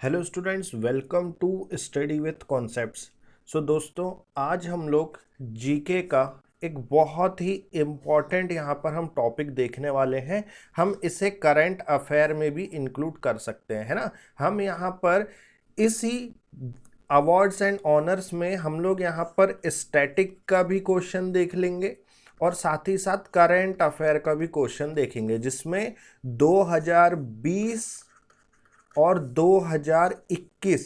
Hello students, welcome to study with concepts. So दोस्तों, आज हम लोग जीके का एक बहुत ही इम्पॉर्टेंट यहाँ पर हम टॉपिक देखने वाले हैं। हम इसे करंट अफेयर में भी इंक्लूड कर सकते हैं, है ना। हम यहाँ पर इसी अवार्ड्स एंड ऑनर्स में हम लोग यहाँ पर स्टैटिक का भी क्वेश्चन देख लेंगे और साथ ही साथ करंट अफेयर का भी क्वेश्चन देखेंगे, जिसमें 2020 और 2021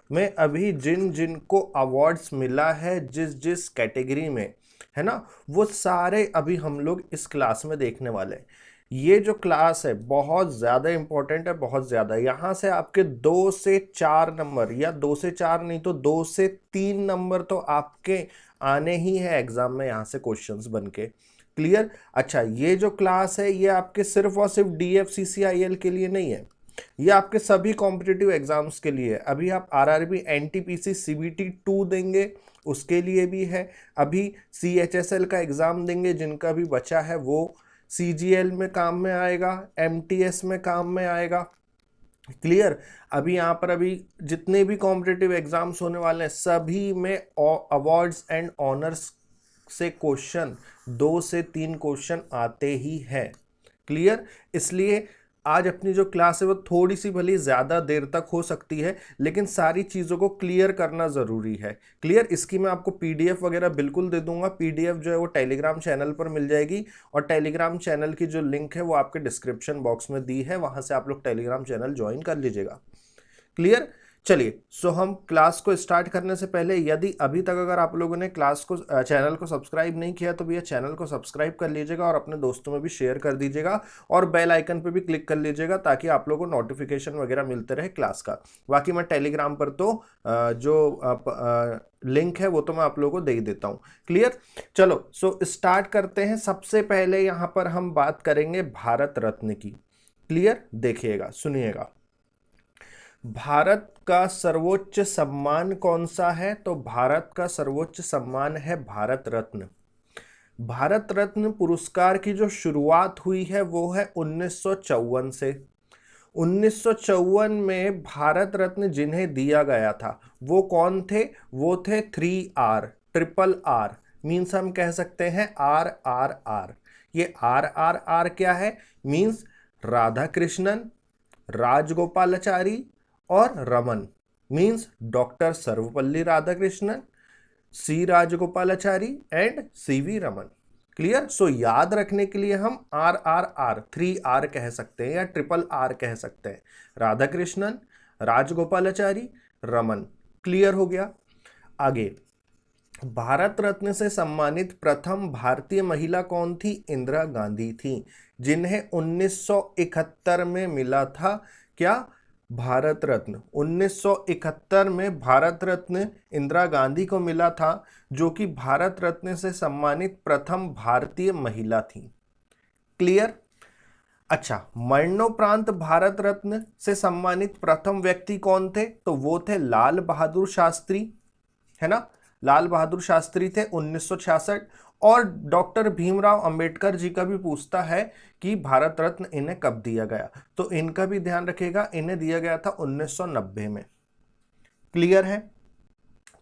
में अभी जिन जिन को अवार्ड्स मिला है, जिस जिस कैटेगरी में, है ना, वो सारे अभी हम लोग इस क्लास में देखने वाले हैं। ये जो क्लास है बहुत ज़्यादा इंपॉर्टेंट है, बहुत ज़्यादा। यहाँ से आपके 2 से 4 नंबर, या 2 से 4 नहीं तो 2 से 3 नंबर तो आपके आने ही है एग्जाम में, यहाँ से क्वेश्चंस बन के। क्लियर। अच्छा, ये जो क्लास है ये आपके सिर्फ और सिर्फ DFCCIL के लिए नहीं है, ये आपके सभी कॉम्पिटिटिव एग्जाम्स के लिए है। अभी आप RRB NTPC CBT 2 देंगे, उसके लिए भी है। अभी CHSL का एग्जाम देंगे, जिनका भी बचा है वो CGL में काम में आएगा, MTS में काम में आएगा। क्लियर। अभी यहाँ पर अभी जितने भी कॉम्पिटिटिव एग्जाम्स होने वाले हैं, सभी में अवार्ड्स एंड ऑनर्स से क्वेश्चन, 2 से 3 क्वेश्चन आते ही हैं। क्लियर। इसलिए आज अपनी जो क्लास है वो थोड़ी सी भली ज़्यादा देर तक हो सकती है, लेकिन सारी चीज़ों को क्लियर करना ज़रूरी है। क्लियर। इसकी मैं आपको PDF वगैरह बिल्कुल दे दूंगा। PDF जो है वो टेलीग्राम चैनल पर मिल जाएगी, और टेलीग्राम चैनल की जो लिंक है वो आपके डिस्क्रिप्शन बॉक्स में दी है, वहाँ से आप लोग टेलीग्राम चैनल ज्वाइन कर लीजिएगा। क्लियर। चलिए, सो हम क्लास को स्टार्ट करने से पहले, यदि अभी तक अगर आप लोगों ने क्लास को चैनल को सब्सक्राइब नहीं किया तो भैया चैनल को सब्सक्राइब कर लीजिएगा और अपने दोस्तों में भी शेयर कर दीजिएगा, और बेल आइकन पे भी क्लिक कर लीजिएगा ताकि आप लोगों को नोटिफिकेशन वगैरह मिलते रहे क्लास का। बाकी मैं टेलीग्राम पर तो जो लिंक है वो तो मैं आप लोगों को दे ही देता हूँ। क्लियर। चलो, सो स्टार्ट करते हैं। सबसे पहले यहाँ पर हम बात करेंगे भारत रत्न की। क्लियर। देखिएगा, सुनिएगा। भारत का सर्वोच्च सम्मान कौन सा है? तो भारत का सर्वोच्च सम्मान है भारत रत्न। भारत रत्न पुरस्कार की जो शुरुआत हुई है वो है 1954 से। 1954 में भारत रत्न जिन्हें दिया गया था वो कौन थे? वो थे 3R, ट्रिपल आर। मीन्स हम कह सकते हैं RRR। ये RRR क्या है? मीन्स राधा कृष्णन, राजगोपालाचारी और Raman. Means doctor Sarvepalli Radhakrishnan, C Rajagopalachari and CV Raman. Clear. So याद रखने के लिए हम RRR 3R कह सकते हैं या ट्रिपल R कह सकते हैं। राधाकृष्णन, राजगोपालाचारी, रमन। क्लियर हो गया। आगे, भारत रत्न से सम्मानित प्रथम भारतीय महिला कौन थी? इंदिरा गांधी थी, जिन्हें 1971 में मिला था क्या? भारत रत्न। 1971 में भारत रत्न इंदिरा गांधी को मिला था, जो कि भारत रत्न से सम्मानित प्रथम भारतीय महिला थी। क्लियर। अच्छा, मरणोपरांत भारत रत्न से सम्मानित प्रथम व्यक्ति कौन थे? तो वो थे लाल बहादुर शास्त्री, है ना। लाल बहादुर शास्त्री थे 1966। और डॉक्टर भीमराव अंबेडकर जी का भी पूछता है कि भारत रत्न इन्हें कब दिया गया, तो इनका भी ध्यान रखिएगा, इन्हें दिया गया था 1990 में। क्लियर है।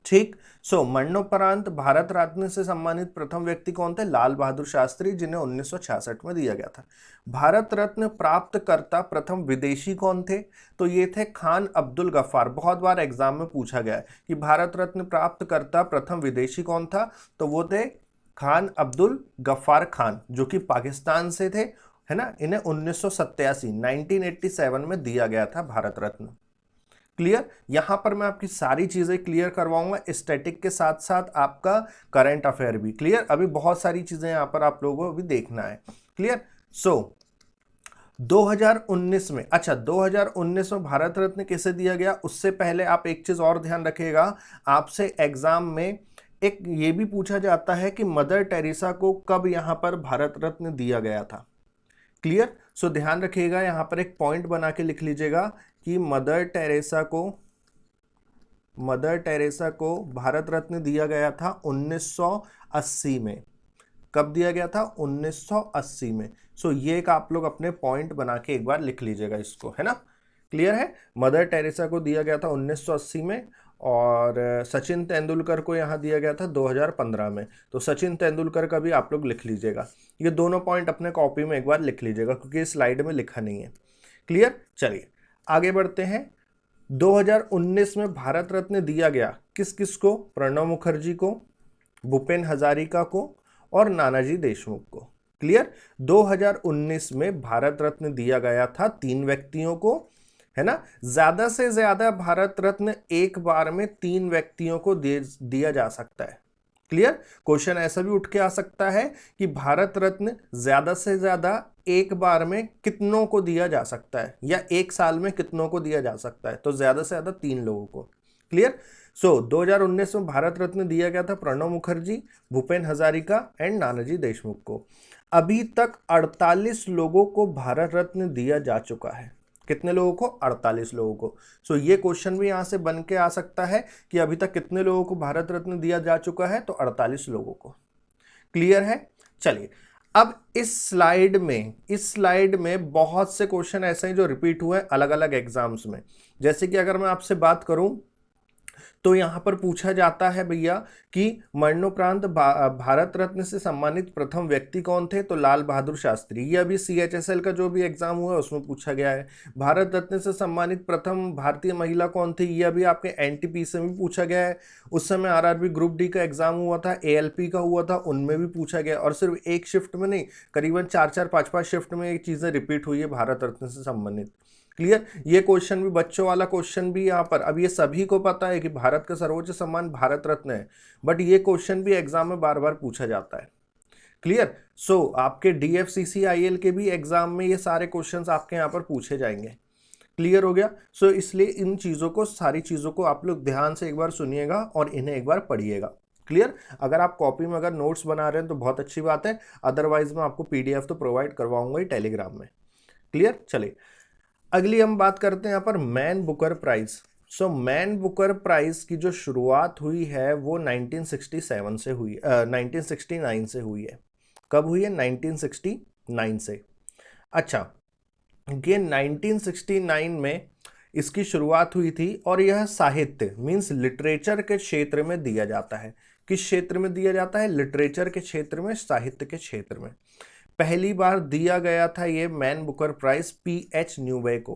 ठीक। सो मरणोपरांत भारत रत्न से सम्मानित प्रथम व्यक्ति कौन थे? लाल बहादुर शास्त्री, जिन्हें 1966 में दिया गया था। भारत रत्न प्राप्त करता प्रथम विदेशी कौन थे? तो ये थे खान अब्दुल गफ्फार। बहुत बार एग्जाम में पूछा गया है कि भारत रत्न प्राप्त करता प्रथम विदेशी कौन था, तो वो थे खान अब्दुल गफ्फार खान, जो कि पाकिस्तान से थे, है ना। इन्हें 1987 में दिया गया था भारत रत्न। क्लियर। यहां पर मैं आपकी सारी चीजें क्लियर करवाऊंगा, स्टैटिक के साथ साथ आपका करंट अफेयर भी। क्लियर। अभी बहुत सारी चीजें यहां पर आप लोगों को भी देखना है। क्लियर। सो 2019 में, अच्छा 2019 में भारत रत्न किसे दिया गया? उससे पहले आप एक चीज और ध्यान रखिएगा, आपसे एग्जाम में एक ये भी पूछा जाता है कि मदर टेरेसा को कब यहां पर भारत रत्न दिया गया था। क्लियर। सो ध्यान रखिएगा, यहां पर एक पॉइंट बना के लिख लीजिएगा कि मदर टेरेसा को भारत रत्न दिया गया था 1980 में। कब दिया गया था? 1980 में। सो ये एक आप लोग अपने पॉइंट बना के एक बार लिख लीजिएगा इसको, है ना। क्लियर है। मदर टेरेसा को दिया गया था 1980 में, और सचिन तेंदुलकर को यहाँ दिया गया था 2015 में। तो सचिन तेंदुलकर का भी आप लोग लिख लीजिएगा, ये दोनों पॉइंट अपने कॉपी में एक बार लिख लीजिएगा क्योंकि इस स्लाइड में लिखा नहीं है। क्लियर, चलिए आगे बढ़ते हैं। 2019 में भारत रत्न दिया गया किस किस को? प्रणब मुखर्जी को, भूपेन हजारिका को और नानाजी देशमुख को। क्लियर, 2019 में भारत रत्न दिया गया था 3 व्यक्तियों को, है ना। ज्यादा से ज्यादा भारत रत्न एक बार में 3 व्यक्तियों को दिया जा सकता है। क्लियर, क्वेश्चन ऐसा भी उठ के आ सकता है कि भारत रत्न ज्यादा से ज्यादा एक बार में कितनों को दिया जा सकता है, या एक साल में कितनों को दिया जा सकता है? तो ज्यादा से ज्यादा 3 लोगों को। क्लियर, 2019 में भारत रत्न दिया गया था प्रणब मुखर्जी, भूपेन हजारिका एंड नानाजी देशमुख को। अभी तक 48 लोगों को भारत रत्न दिया जा चुका है। कितने लोगों को? 48 लोगों को। ये क्वेश्चन भी यहां से बन के आ सकता है कि अभी तक कितने लोगों को भारत रत्न दिया जा चुका है? तो 48 लोगों को। क्लियर है। चलिए, अब इस स्लाइड में बहुत से क्वेश्चन ऐसे हैं जो रिपीट हुए अलग अलग एग्जाम्स में। जैसे कि अगर मैं आपसे बात करूं तो यहां पर पूछा जाता है भैया कि मरणोपरांत भारत रत्न से सम्मानित प्रथम व्यक्ति कौन थे? तो लाल बहादुर शास्त्री। ये अभी CHSL का जो भी एग्जाम हुआ है उसमें पूछा गया है। भारत रत्न से सम्मानित प्रथम भारतीय महिला कौन थी? ये अभी आपके NTP से भी पूछा गया है। उस समय RRB ग्रुप D का एग्जाम हुआ था, ALP का हुआ था, उनमें भी पूछा गया। और सिर्फ एक शिफ्ट में नहीं, करीबन 4-4, 5-5 शिफ्ट में ये चीजें रिपीट हुई है भारत रत्न से संबंधित। क्लियर, ये क्वेश्चन भी बच्चों वाला क्वेश्चन भी यहाँ पर, अब ये सभी को पता है कि भारत का सर्वोच्च सम्मान भारत रत्न है, बट ये क्वेश्चन भी एग्जाम में बार बार पूछा जाता है। क्लियर, आपके DFCCIL के भी एग्जाम में ये सारे क्वेश्चंस आपके यहाँ पर पूछे जाएंगे। क्लियर हो गया। इसलिए इन चीजों को, सारी चीजों को आप लोग ध्यान से एक बार सुनिएगा और इन्हें एक बार पढ़िएगा। क्लियर, अगर आप कॉपी में अगर नोट्स बना रहे हैं तो बहुत अच्छी बात है, अदरवाइज मैं आपको PDF तो प्रोवाइड करवाऊंगा ही टेलीग्राम में। क्लियर, चलिए अगली हम बात करते हैं यहाँ पर Man Booker Prize. Man Booker Prize की जो शुरुआत हुई है वो 1967 से हुई, 1969 से हुई है। कब हुई है? 1969 से। अच्छा, ये 1969 में इसकी शुरुआत हुई थी और यह साहित्य मींस लिटरेचर के क्षेत्र में दिया जाता है। किस क्षेत्र में दिया जाता है? लिटरेचर के क्षेत्र में, साहित्य के क्षेत्र में। पहली बार दिया गया था ये Man Booker Prize PH Newby को।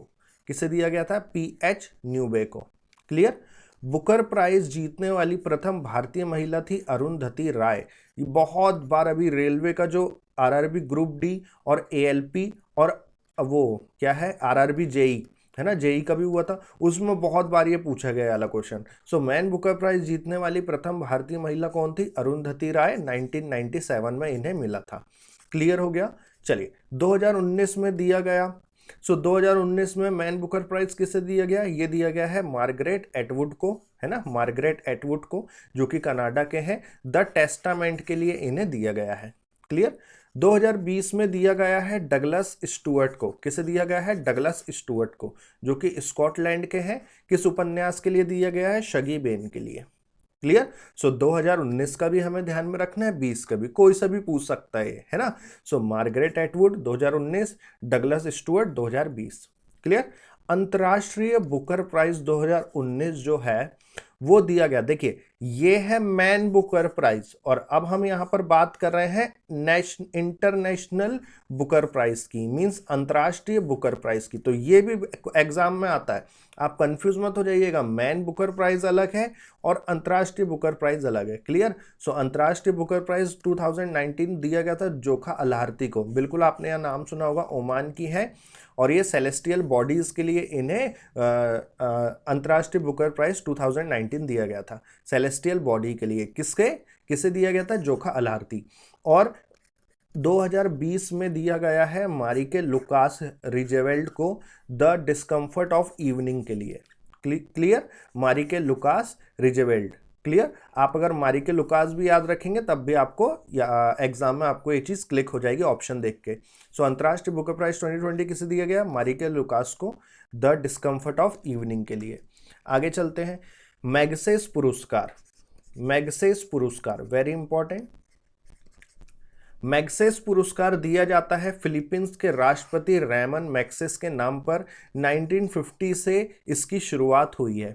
किसे दिया गया था? PH न्यूवे को। क्लियर, बुकर प्राइज जीतने वाली प्रथम भारतीय महिला थी अरुंधति राय। ये बहुत बार अभी रेलवे का जो RRB ग्रुप D और ALP और वो क्या है RRB JEE है ना, JEE का भी हुआ था, उसमें बहुत बार ये पूछा गया वाला क्वेश्चन। मैन बुकर प्राइज जीतने वाली प्रथम भारतीय महिला कौन थी? अरुंधति राय। 1997 में इन्हें मिला था। क्लियर हो गया। चलिए 2019 में दिया गया। 2019 में मैन बुकर प्राइज किसे दिया गया? ये दिया गया है मार्गरेट एटवुड को, है ना, मार्गरेट एटवुड को, जो कि कनाडा के हैं। द टेस्टामेंट के लिए इन्हें दिया गया है। क्लियर, 2020 में दिया गया है डगलस स्टुअर्ट को। किसे दिया गया है? डगलस स्टुअर्ट को, जो कि स्कॉटलैंड के हैं। किस उपन्यास के लिए दिया गया है? शगी बेन के लिए। क्लियर, 2019 का भी हमें ध्यान में रखना है, 20 का भी, कोई सा भी पूछ सकता है ना। Margaret Atwood 2019, Douglas Stuart 2020। Clear, अंतर्राष्ट्रीय बुकर प्राइज 2019 जो है वो दिया गया। देखिए ये है मैन बुकर प्राइज, और अब हम यहां पर बात कर रहे हैं इंटरनेशनल बुकर प्राइज की, मींस अंतर्राष्ट्रीय बुकर प्राइज की। तो ये भी एग्जाम में आता है, आप कंफ्यूज मत हो जाइएगा। मैन बुकर प्राइज अलग है और अंतर्राष्ट्रीय बुकर प्राइज अलग है। क्लियर, अंतर्राष्ट्रीय बुकर प्राइज 2019 दिया गया था जोखा अल्हारती को। बिल्कुल आपने यह नाम सुना होगा, ओमान की है, और ये सेलेस्टियल बॉडीज के लिए इन्हें अंतर्राष्ट्रीय बुकर प्राइज 2019 दिया गया था। सेलेस्टियल बॉडी के लिए किसे दिया गया था? जोखा अल्हारती। और 2020 में दिया गया है मारिके लुकास रिजेवेल्ड को द डिस्कम्फर्ट ऑफ इवनिंग के लिए। क्लियर, मारिके लुकास रिजेवेल्ड। क्लियर, आप अगर मारिके लुकास भी याद रखेंगे तब भी आपको एग्जाम में आपको ये चीज क्लिक हो जाएगी ऑप्शन देख के। अंतर्राष्ट्रीय बुकर प्राइज 2020 किसे दिया गया? मारिके लुकास को द डिस्कम्फर्ट ऑफ इवनिंग के लिए। आगे चलते हैं, मैग्सेस पुरस्कार। मैग्सेस पुरस्कार वेरी इंपॉर्टेंट। मैग्सेस पुरस्कार दिया जाता है फिलीपींस के राष्ट्रपति रेमन मैग्सेस के नाम पर। 1950 से इसकी शुरुआत हुई है।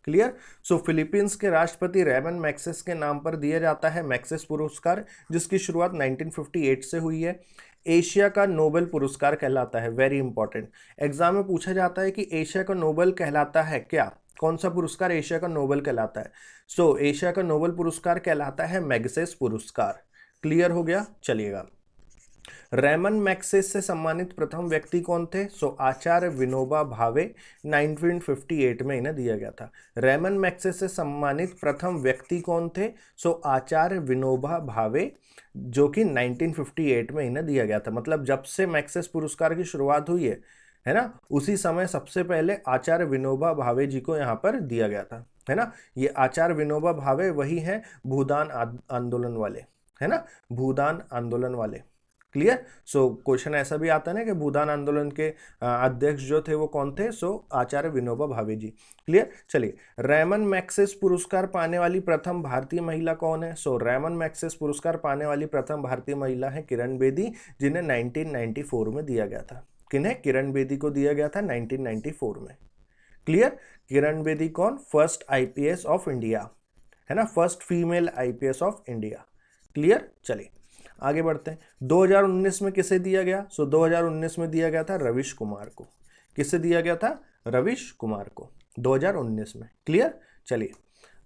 क्लियर। सो फिलीपींस के राष्ट्रपति रेमन मैग्सेस के नाम पर दिया जाता है मैग्सेस पुरस्कार, जिसकी शुरुआत 1958 से हुई है। एशिया का नोबेल पुरस्कार कहलाता है, वेरी इंपॉर्टेंट, एग्जाम में पूछा जाता है कि एशिया का नोबेल कहलाता है क्या, कौन सा पुरस्कार एशिया का नोबेल कहलाता है। सो एशिया का नोबेल पुरस्कार कहलाता है मैग्सेस पुरस्कार। क्लियर हो गया। चलिएगा, रेमन मैग्सेस से सम्मानित प्रथम व्यक्ति कौन थे? सो आचार्य विनोबा भावे। 1958 में इन्हें दिया गया था। रेमन मैग्सेस से सम्मानित प्रथम व्यक्ति कौन थे? सो आचार्य विनोबा भावे, जो कि 1958 में इन्हें दिया गया था। मतलब जब से मैग्सेस पुरस्कार की शुरुआत हुई है ना, उसी समय सबसे पहले आचार्य विनोबा भावे जी को यहाँ पर दिया गया था, है ना। ये आचार्य विनोबा भावे वही हैं भूदान आंदोलन वाले, है ना, भूदान आंदोलन वाले। क्लियर। सो क्वेश्चन ऐसा भी आता है ना कि भूदान आंदोलन के अध्यक्ष जो थे वो कौन थे? सो आचार्य विनोबा भावे जी। क्लियर। चलिए, रेमन मैग्सेस पुरस्कार पाने वाली प्रथम भारतीय महिला कौन है? सो रेमन मैग्सेस पुरस्कार पाने वाली प्रथम भारतीय महिला है किरण बेदी, जिन्हें 1994 में दिया गया था। किन्हें? किरण बेदी को दिया गया था 1994 में। क्लियर। किरण बेदी कौन? फर्स्ट आईपीएस ऑफ इंडिया, है ना, first female IPS of India. Clear. चलिए आगे बढ़ते हैं। 2019 में किसे दिया गया? सो 2019 में दिया गया था रविश कुमार को। किसे दिया गया था? रविश कुमार को 2019 में। क्लियर। चलिए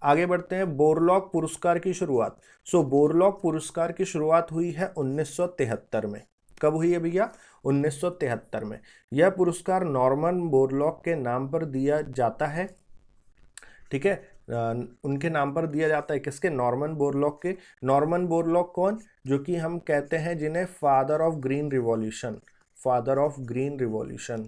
आगे बढ़ते हैं। बोरलॉग पुरस्कार की शुरुआत। सो बोरलॉग पुरस्कार की शुरुआत हुई है 1973 में। कब हुई है भैया? 1973 में। यह पुरस्कार नॉर्मन बोरलॉग के नाम पर दिया जाता है। ठीक है, उनके नाम पर दिया जाता है। किसके? नॉर्मन बोरलॉग के। नॉर्मन बोरलॉग कौन? जो कि हम कहते हैं जिन्हें father of green revolution, father of green revolution.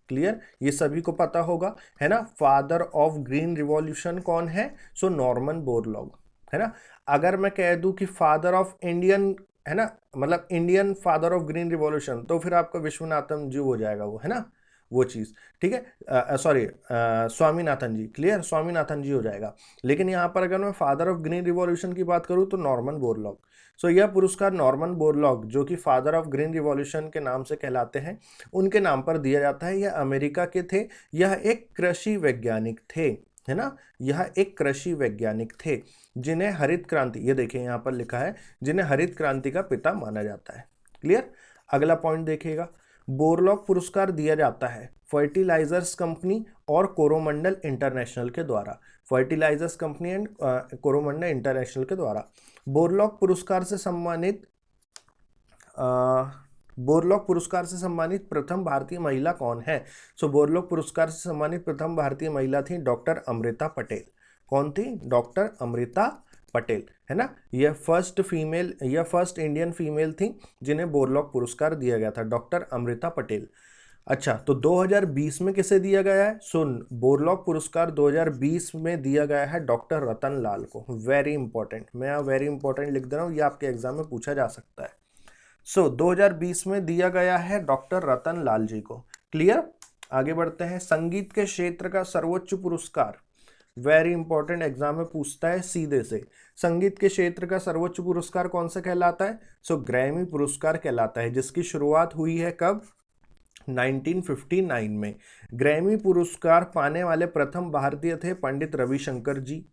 Clear. ये सभी को पता होगा, है ना। फादर ऑफ ग्रीन रिवॉल्यूशन कौन है? सो नॉर्मन बोरलॉग, है ना। अगर मैं कह दूं कि फादर ऑफ इंडियन, है ना, मतलब Indian father of green revolution, तो फिर आपका विश्वनाथन जी हो जाएगा वो, है ना, वो चीज़। ठीक है, सॉरी, स्वामीनाथन जी। क्लियर, स्वामीनाथन जी हो जाएगा। लेकिन यहाँ पर अगर मैं फादर ऑफ ग्रीन रिवॉल्यूशन की बात करूँ तो नॉर्मन बोरलॉग। सो यह पुरस्कार नॉर्मन बोरलॉग, जो कि फादर ऑफ ग्रीन रिवॉल्यूशन के नाम से कहलाते हैं, उनके नाम पर दिया जाता है। यह अमेरिका के थे। यह एक कृषि वैज्ञानिक थे, है ना, यह एक कृषि वैज्ञानिक थे जिन्हें हरित क्रांति, ये देखिए यहाँ पर लिखा है, जिन्हें हरित क्रांति का पिता माना जाता है। क्लियर। अगला पॉइंट देखिएगा। बोरलॉग पुरस्कार दिया जाता है फर्टिलाइजर्स कंपनी और कोरोमंडल इंटरनेशनल के द्वारा। Fertilizers company and Coromandel International के द्वारा। बोरलॉग पुरस्कार से सम्मानित बोरलॉग पुरस्कार से सम्मानित प्रथम भारतीय महिला कौन है? सो बोरलॉग पुरस्कार से सम्मानित प्रथम भारतीय महिला थी डॉक्टर अमृता पटेल। कौन थी? डॉक्टर अमृता पटेल, है ना। यह फर्स्ट इंडियन फीमेल थी जिन्हें बोरलॉग पुरस्कार दिया गया था, डॉक्टर अमृता पटेल। अच्छा, तो 2020 में किसे दिया गया है? सो बोरलॉग पुरस्कार 2020 में दिया गया है डॉक्टर रतन लाल को। वेरी इंपॉर्टेंट, मैं यहाँ वेरी इंपॉर्टेंट लिख दे रहा हूँ, ये आपके एग्जाम में पूछा जा सकता है। सो 2020 में दिया गया है डॉक्टर रतन लाल जी को। क्लियर। आगे बढ़ते हैं। संगीत के क्षेत्र का सर्वोच्च पुरस्कार, वेरी इंपॉर्टेंट, एग्जाम में पूछता है सीधे से। संगीत के क्षेत्र का सर्वोच्च पुरस्कार कौन सा कहलाता है? सो ग्रैमी पुरस्कार कहलाता है, जिसकी शुरुआत हुई है कब? 1959 में। ग्रैमी पुरस्कार पाने वाले प्रथम भारतीय थे पंडित रविशंकर जी।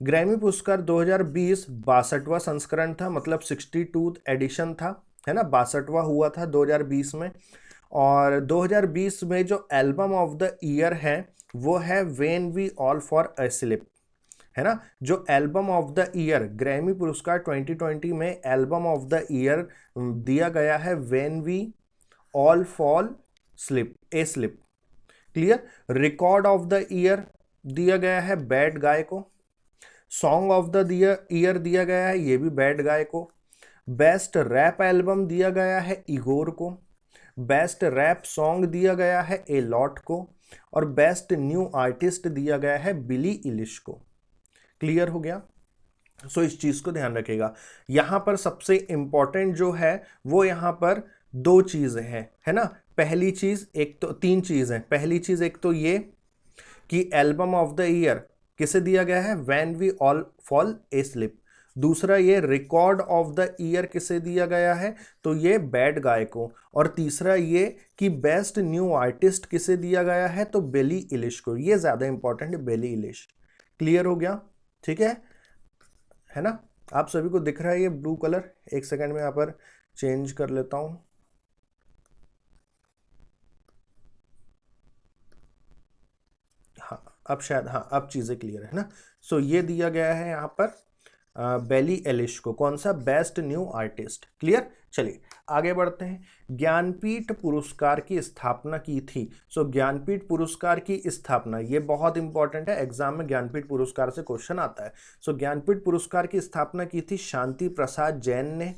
ग्रैमी पुरस्कार 2020 62वां संस्करण था, मतलब 62 एडिशन था, है ना, 62वां हुआ था 2020 में। और 2020 में जो एल्बम ऑफ द ईयर है वो है when we all for asleep, है ना। जो album of the year Grammy पुरस्कार 2020 में एल्बम ऑफ द ईयर दिया गया है when we all fall asleep, asleep. Clear. Record of the year दिया गया है बैड गाय को। सॉन्ग ऑफ द ईयर दिया गया है, ये भी बैड गाय को। बेस्ट रैप एल्बम दिया गया है इगोर को। बेस्ट रैप सॉन्ग दिया गया है ए लॉट को। और बेस्ट न्यू आर्टिस्ट दिया गया है बिली इलिश को। क्लियर हो गया। सो इस चीज को ध्यान रखिएगा। यहां पर सबसे इंपॉर्टेंट जो है वो यहां पर दो चीजें हैं, है ना। पहली चीज, एक तो तीन चीजें, पहली चीज एक तो ये कि एल्बम ऑफ द ईयर किसे दिया गया है? When we all fall asleep. दूसरा ये रिकॉर्ड ऑफ द ईयर किसे दिया गया है, तो ये बैड गाय को। और तीसरा ये कि बेस्ट न्यू आर्टिस्ट किसे दिया गया है, तो बिली इलिश को। ये ज्यादा इंपॉर्टेंट है, बिली इलिश। क्लियर हो गया, ठीक है ना। आप सभी को दिख रहा है ये ब्लू कलर? एक सेकंड में यहाँ पर चेंज कर लेता हूं। हाँ अब शायद, हाँ अब चीजें क्लियर है ना। सो ये दिया गया है यहाँ पर बेली एलिश को, कौन सा, बेस्ट न्यू आर्टिस्ट। क्लियर, चलिए आगे बढ़ते हैं। ज्ञानपीठ पुरस्कार की स्थापना की थी। सो ज्ञानपीठ पुरस्कार की स्थापना, ये बहुत इंपॉर्टेंट है, एग्जाम में ज्ञानपीठ पुरस्कार से क्वेश्चन आता है। सो ज्ञानपीठ पुरस्कार की स्थापना की थी शांति प्रसाद जैन ने।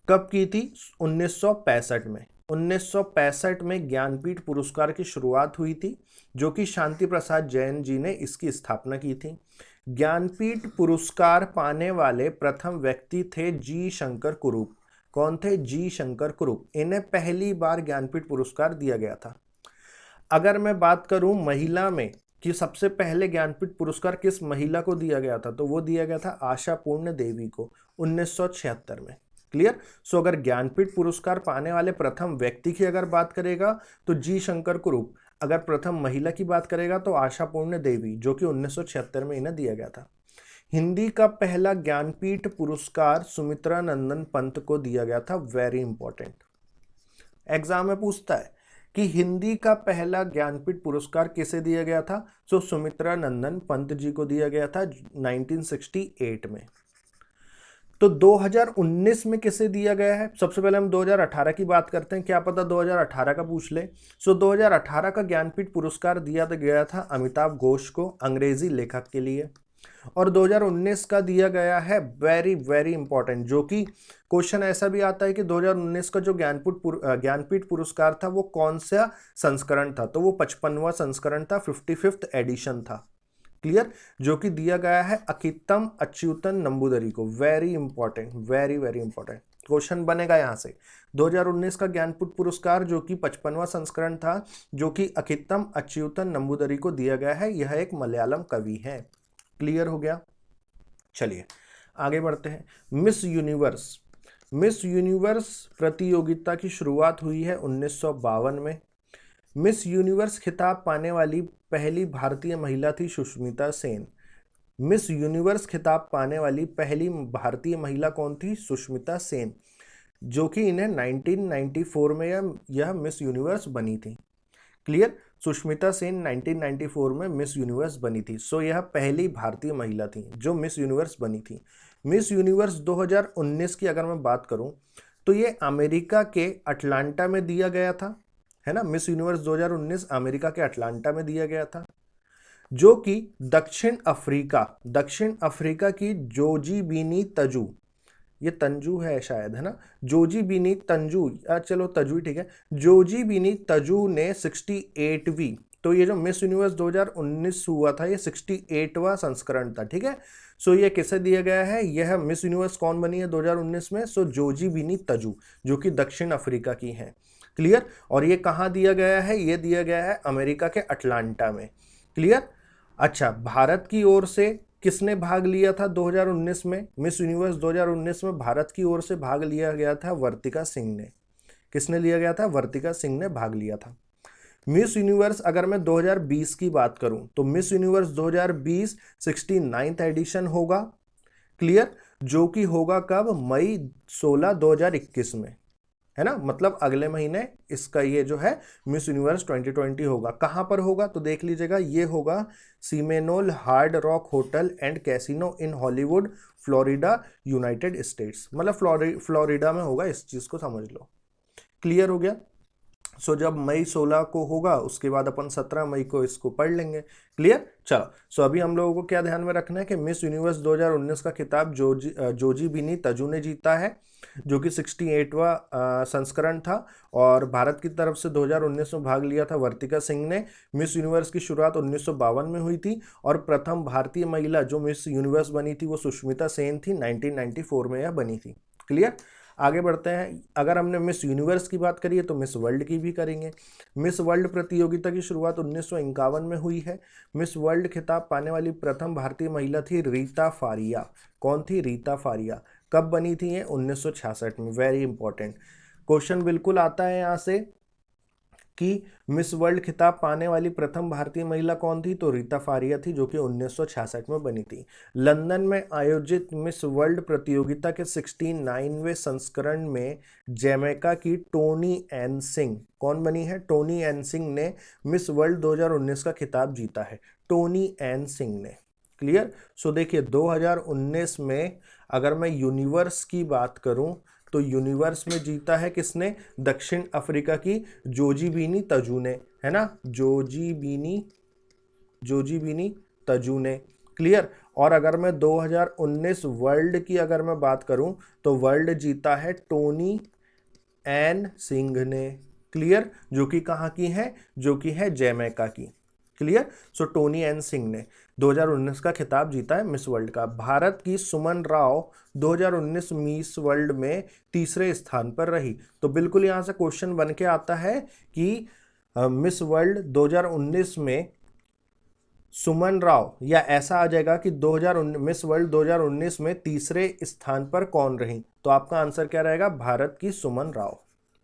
कब की थी? 1965 में। 1965 में ज्ञानपीठ पुरस्कार की शुरुआत हुई थी, जो कि शांति प्रसाद जैन जी ने इसकी स्थापना की थी। ज्ञानपीठ पुरस्कार पाने वाले प्रथम व्यक्ति थे जी शंकर कुरूप। कौन थे? जी शंकर कुरूप। इन्हें पहली बार ज्ञानपीठ पुरस्कार दिया गया था। अगर मैं बात करूं महिला में कि सबसे पहले ज्ञानपीठ पुरस्कार किस महिला को दिया गया था, तो वो दिया गया था आशा पूर्ण देवी को 1976 में। क्लियर। सो अगर ज्ञानपीठ पुरस्कार पाने वाले प्रथम व्यक्ति की अगर बात करेगा तो जी शंकर कुरूप, अगर प्रथम महिला की बात करेगा तो आशा पूर्ण देवी, जो कि 1976 में इन्हें दिया गया था। हिंदी का पहला ज्ञानपीठ पुरस्कार सुमित्रा नंदन पंत को दिया गया था। वेरी इंपॉर्टेंट, एग्जाम में पूछता है कि हिंदी का पहला ज्ञानपीठ पुरस्कार किसे दिया गया था, तो सुमित्रा नंदन पंत जी को दिया गया था 1968 में। तो 2019 में किसे दिया गया है? सबसे पहले हम 2018 की बात करते हैं, क्या पता 2018 का पूछ ले। सो 2018 का ज्ञानपीठ पुरस्कार दिया गया था अमिताभ घोष को, अंग्रेजी लेखक के लिए। और 2019 का दिया गया है, वेरी वेरी इंपॉर्टेंट, जो कि क्वेश्चन ऐसा भी आता है कि 2019 का जो ज्ञानपीठ पुरस्कार था वो कौन सा संस्करण था, तो वो 55वां संस्करण था, 55th एडिशन था। क्लियर, जो कि दिया गया है अकित्तम अच्युतन नंबूदरी को। Very important, very very important question बनेगा यहाँ से। 2019 का ज्ञानपीठ पुरस्कार जो कि 55वां संस्करण था, जो कि अकित्तम अच्युतन नंबूदरी को दिया गया है। यह एक मलयालम कवि है। क्लियर हो गया, चलिए आगे बढ़ते हैं। मिस यूनिवर्स, मिस यूनिवर्स प्रतियोगिता की शुरुआत हुई है 1952 में। मिस यूनिवर्स खिताब पाने वाली पहली भारतीय महिला थी सुष्मिता सेन। मिस यूनिवर्स खिताब पाने वाली पहली भारतीय महिला कौन थी? सुष्मिता सेन, जो कि इन्हें 1994 में यह मिस यूनिवर्स बनी थी। क्लियर, सुष्मिता सेन 1994 में मिस यूनिवर्स बनी थी। सो यह पहली भारतीय महिला थी जो मिस यूनिवर्स बनी थी। मिस यूनिवर्स 2019 की अगर मैं बात करूं तो ये अमेरिका के अटलांटा में दिया गया था, है ना। मिस यूनिवर्स 2019 अमेरिका के अटलांटा में दिया गया था, जो कि दक्षिण अफ्रीका की जोजीबिनी तंजू, ये तंजू है शायद, है ना, जोजीबिनी तंजू, चलो तंजू ठीक है, जोजीबिनी तंजू ने 68वीं, तो ये जो मिस यूनिवर्स 2019 हुआ था ये 68वां संस्करण था। ठीक है, सो ये किसे दिया गया है? यह मिस यूनिवर्स कौन बनी है 2019 में? सो जोजीबिनी तंजू, जो कि दक्षिण अफ्रीका की है। क्लियर, और ये कहाँ दिया गया है? ये दिया गया है अमेरिका के अटलांटा में। क्लियर, अच्छा, भारत की ओर से किसने भाग लिया था 2019 में? मिस यूनिवर्स 2019 में भारत की ओर से भाग लिया गया था वर्तिका सिंह ने। किसने लिया गया था? वर्तिका सिंह ने भाग लिया था। मिस यूनिवर्स अगर मैं 2020 की बात करूं तो मिस यूनिवर्स 2020 69th एडिशन होगा। क्लियर, जो कि होगा कब? मई 16 2021 में, है ना, मतलब अगले महीने इसका ये जो है मिस यूनिवर्स 2020 होगा। कहां पर होगा तो देख लीजिएगा, ये होगा Seminole Hard Rock Hotel and Casino in Hollywood, Florida, United States. मतलब फ्लोरिडा में होगा, इस चीज को समझ लो। क्लियर हो गया। सो जब मई 16 को होगा उसके बाद अपन 17 मई को इसको पढ़ लेंगे। क्लियर, चलो। सो अभी हम लोगों को क्या ध्यान में रखना है कि मिस यूनिवर्स 2019 का खिताब जोजीबिनी तंजू ने जीता है, जो कि 68वां संस्करण था। और भारत की तरफ से 2019 में भाग लिया था वर्तिका सिंह ने। मिस यूनिवर्स की शुरुआत 1952 में हुई थी और प्रथम भारतीय महिला जो मिस यूनिवर्स बनी थी वो सुष्मिता सेन थी, 1994 में यह बनी थी। क्लियर, आगे बढ़ते हैं। अगर हमने मिस यूनिवर्स की बात करी है तो मिस वर्ल्ड की भी करेंगे। मिस वर्ल्ड प्रतियोगिता की शुरुआत 1951 में हुई है। मिस वर्ल्ड खिताब पाने वाली प्रथम भारतीय महिला थी रीता फारिया। कौन थी? रीता फारिया। कब बनी थी ये? 1966 में। वेरी इंपॉर्टेंट क्वेश्चन बिल्कुल आता है यहाँ से कि मिस वर्ल्ड खिताब पाने वाली प्रथम भारतीय महिला कौन थी? तो रीता फारिया थी, जो कि 1966 में बनी थी। लंदन में आयोजित मिस वर्ल्ड प्रतियोगिता के 69वें संस्करण में जमैका की टोनी एन सिंह कौन बनी है? टोनी एन सिंह ने मिस वर्ल्ड 2019 का खिताब जीता है। टोनी एन सिंह ने। क्लियर? सो देखिए 2019 में अगर मैं यूनिवर्स की बात करूं तो यूनिवर्स में जीता है किसने? दक्षिण अफ्रीका की जोजीबिनी तजू ने, है ना? जोजीबिनी तजू ने। क्लियर? और अगर मैं 2019 वर्ल्ड की अगर मैं बात करूं तो वर्ल्ड जीता है टोनी एन सिंह ने। क्लियर? जो कि कहाँ की है? जो कि है जमैका की। क्लियर? सो टोनी एन सिंह ने 2019 का खिताब जीता है मिस वर्ल्ड का। भारत की सुमन राव 2019 मिस वर्ल्ड में तीसरे स्थान पर रही। तो बिल्कुल यहां से क्वेश्चन बन के आता है कि मिस वर्ल्ड 2019 में सुमन राव, या ऐसा आ जाएगा कि 2019 मिस वर्ल्ड 2019 में तीसरे स्थान पर कौन रही? तो आपका आंसर क्या रहेगा? भारत की सुमन राव।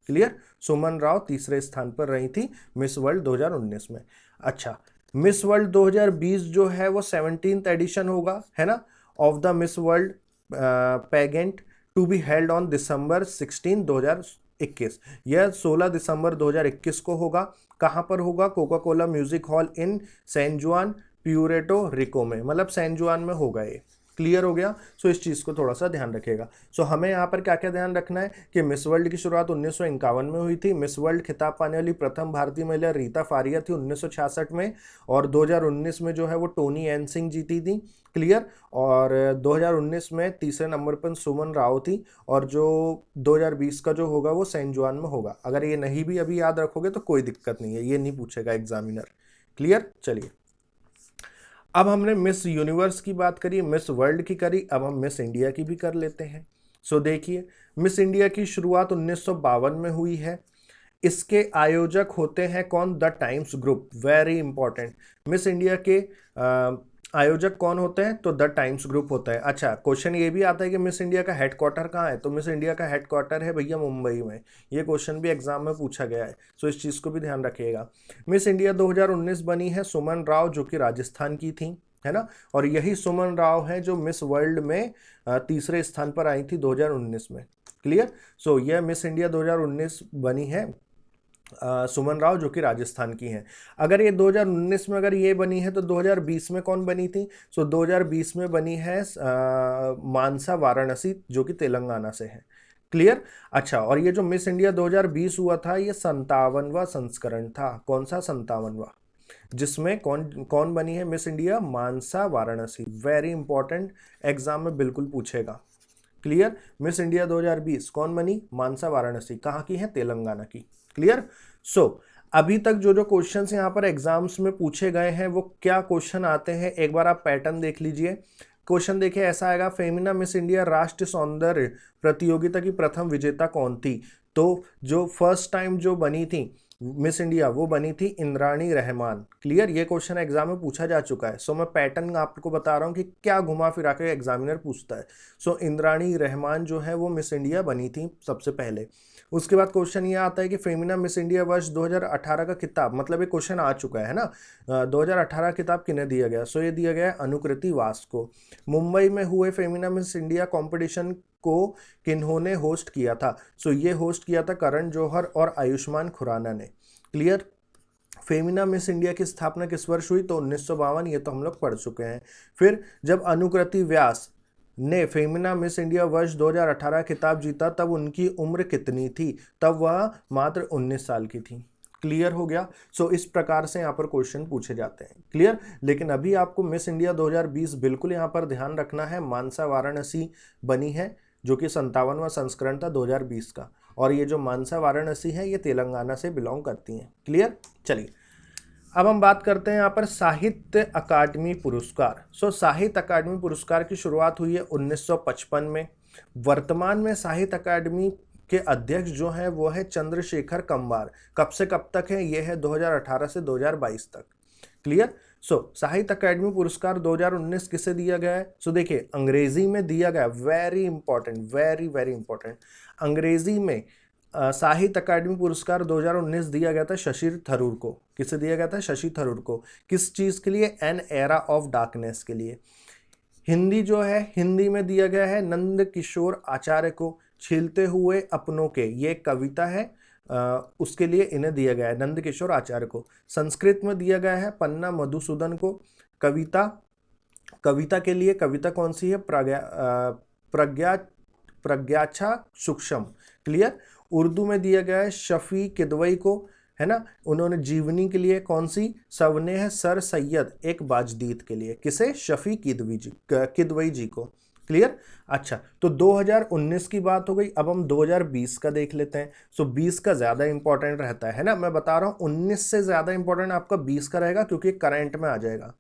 क्लियर? सुमन राव तीसरे स्थान पर रही थी मिस वर्ल्ड 2019 में। अच्छा, मिस वर्ल्ड 2020 जो है वो 17th एडिशन होगा, है ना, of the Miss World pageant to be held on December 16 2021। यह 16 दिसंबर 2021 को होगा। कहां पर होगा? Coca Cola Music Hall in San Juan Puerto रिको में, मतलब सैन जुआन में होगा ये। क्लियर हो गया? सो इस चीज़ को थोड़ा सा ध्यान रखिएगा। सो हमें यहाँ पर क्या क्या ध्यान रखना है कि मिस वर्ल्ड की शुरुआत 1951 में हुई थी। मिस वर्ल्ड खिताब पाने वाली प्रथम भारतीय महिला रीता फारिया थी 1966 में, और 2019 में जो है वो टोनी एन सिंह जीती थी। क्लियर? और 2019 में तीसरे नंबर पर सुमन राव थी, और जो 2020 का जो होगा वो सैन जुआन में होगा। अगर ये नहीं भी अभी याद रखोगे तो कोई दिक्कत नहीं है, ये नहीं पूछेगा एग्जामिनर। क्लियर? चलिए, अब हमने मिस यूनिवर्स की बात करी, मिस वर्ल्ड की करी, अब हम मिस इंडिया की भी कर लेते हैं। सो देखिए, मिस इंडिया की शुरुआत 1952 में हुई है। इसके आयोजक होते हैं कौन? The times group. Very important. Miss India के आयोजक कौन होते हैं? तो द टाइम्स ग्रुप होता है। अच्छा, क्वेश्चन ये भी आता है कि मिस इंडिया का हेडक्वार्टर कहाँ है? तो मिस इंडिया का हेडक्वार्टर है भैया मुंबई में। ये क्वेश्चन भी एग्जाम में पूछा गया है, सो इस चीज़ को भी ध्यान रखिएगा। मिस इंडिया 2019 बनी है सुमन राव, जो कि राजस्थान की थी, है ना, और यही सुमन राव है जो मिस वर्ल्ड में तीसरे स्थान पर आई थी 2019 में। क्लियर? सो यह मिस इंडिया 2019 बनी है सुमन राव, जो कि राजस्थान की हैं। अगर ये 2019 में अगर ये बनी है तो 2020 में कौन बनी थी? सो 2020 में बनी है मानसा वाराणसी, जो कि तेलंगाना से है। क्लियर? अच्छा, और ये जो मिस इंडिया 2020 हुआ था ये 57वां संस्करण था। कौन सा? 57वां, जिसमें कौन कौन बनी है मिस इंडिया? मानसा वाराणसी। वेरी इंपॉर्टेंट, एग्जाम में बिल्कुल पूछेगा। क्लियर? मिस इंडिया 2020 कौन बनी? मानसा वाराणसी। कहाँ की है? तेलंगाना की। क्लियर? सो अभी तक जो जो क्वेश्चंस यहाँ पर एग्जाम्स में पूछे गए हैं वो क्या क्वेश्चन आते हैं, एक बार आप पैटर्न देख लीजिए। क्वेश्चन देखिए, ऐसा आएगा, फेमिना मिस इंडिया राष्ट्रीय सौंदर्य प्रतियोगिता की प्रथम विजेता कौन थी? तो जो फर्स्ट टाइम जो बनी थी मिस इंडिया वो बनी थी इंद्राणी रहमान। क्लियर? ये क्वेश्चन एग्जाम में पूछा जा चुका है। सो मैं पैटर्न आपको बता रहा हूँ कि क्या घुमा फिरा के एग्जामिनर पूछता है। सो इंद्राणी रहमान जो है वो मिस इंडिया बनी थी सबसे पहले। उसके बाद क्वेश्चन ये आता है कि फेमिना मिस इंडिया वर्ष 2018 का खिताब, मतलब ये क्वेश्चन आ चुका है ना, 2018 खिताब किन्हें दिया गया? सो ये दिया गया है अनुकृति वास को। मुंबई में हुए फेमिना मिस इंडिया कंपटीशन को किन्होंने होस्ट किया था? सो ये होस्ट किया था करण जौहर और आयुष्मान खुराना ने। क्लियर? फेमिना मिस इंडिया की स्थापना किस वर्ष हुई? तो 1952, ये तो हम लोग पढ़ चुके हैं। फिर जब अनुकृति व्यास ने फेमिना मिस इंडिया वर्ष 2018 खिताब जीता तब उनकी उम्र कितनी थी? तब वह मात्र 19 साल की थी। क्लियर हो गया? सो इस प्रकार से यहाँ पर क्वेश्चन पूछे जाते हैं। क्लियर? लेकिन अभी आपको मिस इंडिया 2020 बिल्कुल यहाँ पर ध्यान रखना है, मानसा वाराणसी बनी है, जो कि 57वां संस्करण था 2020 का, और ये जो मानसा वाराणसी है ये तेलंगाना से बिलोंग करती हैं। क्लियर? चलिए, अब हम बात करते हैं यहाँ पर साहित्य अकादमी पुरस्कार। सो साहित्य अकादमी पुरस्कार की शुरुआत हुई है 1955 में। वर्तमान में साहित्य अकादमी के अध्यक्ष जो हैं वो है चंद्रशेखर कंबार। कब से कब तक है? ये है 2018 से 2022 तक। क्लियर? साहित्य अकादमी पुरस्कार 2019 किसे दिया गया है? देखिए अंग्रेजी में दिया गया, very important, very very important, अंग्रेजी में साहित्य अकादमी पुरस्कार 2019 दिया गया था शशि थरूर को। किसे दिया गया था? शशि थरूर को। किस चीज के लिए? एन एरा ऑफ डार्कनेस के लिए। हिंदी जो है, हिंदी में दिया गया है नंद किशोर आचार्य को, छीलते हुए अपनों के, ये कविता है, उसके लिए इन्हें दिया गया है, नंद किशोर आचार्य को। संस्कृत में दिया गया है पन्ना मधुसूदन को। कविता, कविता के लिए कविता कौन सी है? प्रज्ञा प्रज्ञाच्छा सूक्ष्म। क्लियर? उर्दू में दिया गया है शफी किदवई को, है ना। उन्होंने जीवनी के लिए कौन सी? सवनेह सर सैयद एक बाजदीद के लिए। किसे? शफी किदवई जी को। क्लियर? अच्छा, तो 2019 की बात हो गई। अब हम 2020 का देख लेते हैं। 20 का ज़्यादा इंपॉर्टेंट रहता है ना, मैं बता रहा हूँ 19 से ज़्यादा इंपॉर्टेंट आपका 20 का रहेगा क्योंकि करंट में आ जाएगा।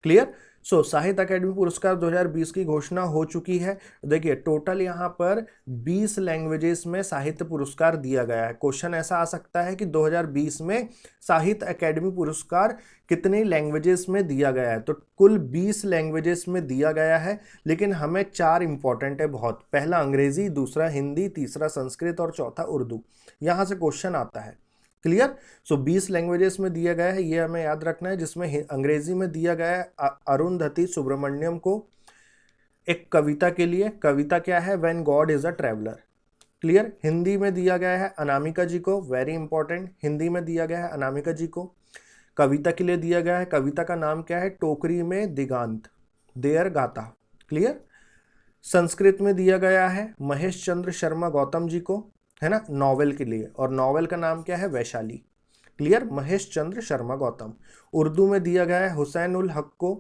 क्लियर? साहित्य अकादमी पुरस्कार 2020 की घोषणा हो चुकी है। देखिए टोटल यहाँ पर 20 लैंग्वेजेस में साहित्य पुरस्कार दिया गया है। क्वेश्चन ऐसा आ सकता है कि 2020 में साहित्य अकादमी पुरस्कार कितनी लैंग्वेजेस में दिया गया है? तो कुल 20 लैंग्वेजेस में दिया गया है, लेकिन हमें 4 इंपॉर्टेंट है बहुत। पहला अंग्रेजी, दूसरा हिंदी, तीसरा संस्कृत और चौथा उर्दू। यहाँ से क्वेश्चन आता है। क्लियर? 20 लैंग्वेजेस में दिया गया है, ये हमें याद रखना है। जिसमें अंग्रेजी में दिया गया है अरुंधति सुब्रमण्यम को एक कविता के लिए। कविता क्या है? When God is a traveller. Clear? Hindi में दिया गया है अनामिका जी को, वेरी इंपॉर्टेंट, हिंदी में दिया गया है अनामिका जी को। कविता के लिए दिया गया है, कविता का नाम क्या है? टोकरी में दिगांत, देयर गाता। क्लियर? संस्कृत में दिया गया है महेश चंद्र शर्मा गौतम जी को, है ना, नॉवेल के लिए, और नॉवेल का नाम क्या है? वैशाली। क्लियर? महेश चंद्र शर्मा गौतम। उर्दू में दिया गया है हुसैन उल हक को।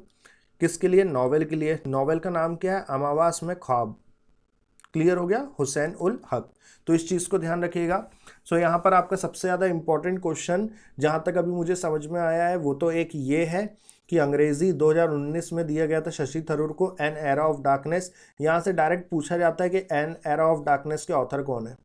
किसके लिए? नॉवेल के लिए। नॉवेल का नाम क्या है? अमावास में ख्वाब। क्लियर हो गया? हुसैन उल हक। तो इस चीज को ध्यान रखिएगा। यहाँ पर आपका सबसे ज्यादा इंपॉर्टेंट क्वेश्चन जहां तक अभी मुझे समझ में आया है वो तो एक ये है कि अंग्रेजी 2019 में दिया गया था शशि थरूर को, एन एरा ऑफ डार्कनेस। यहां से डायरेक्ट पूछा जाता है कि एन एरा ऑफ डार्कनेस के ऑथर कौन है।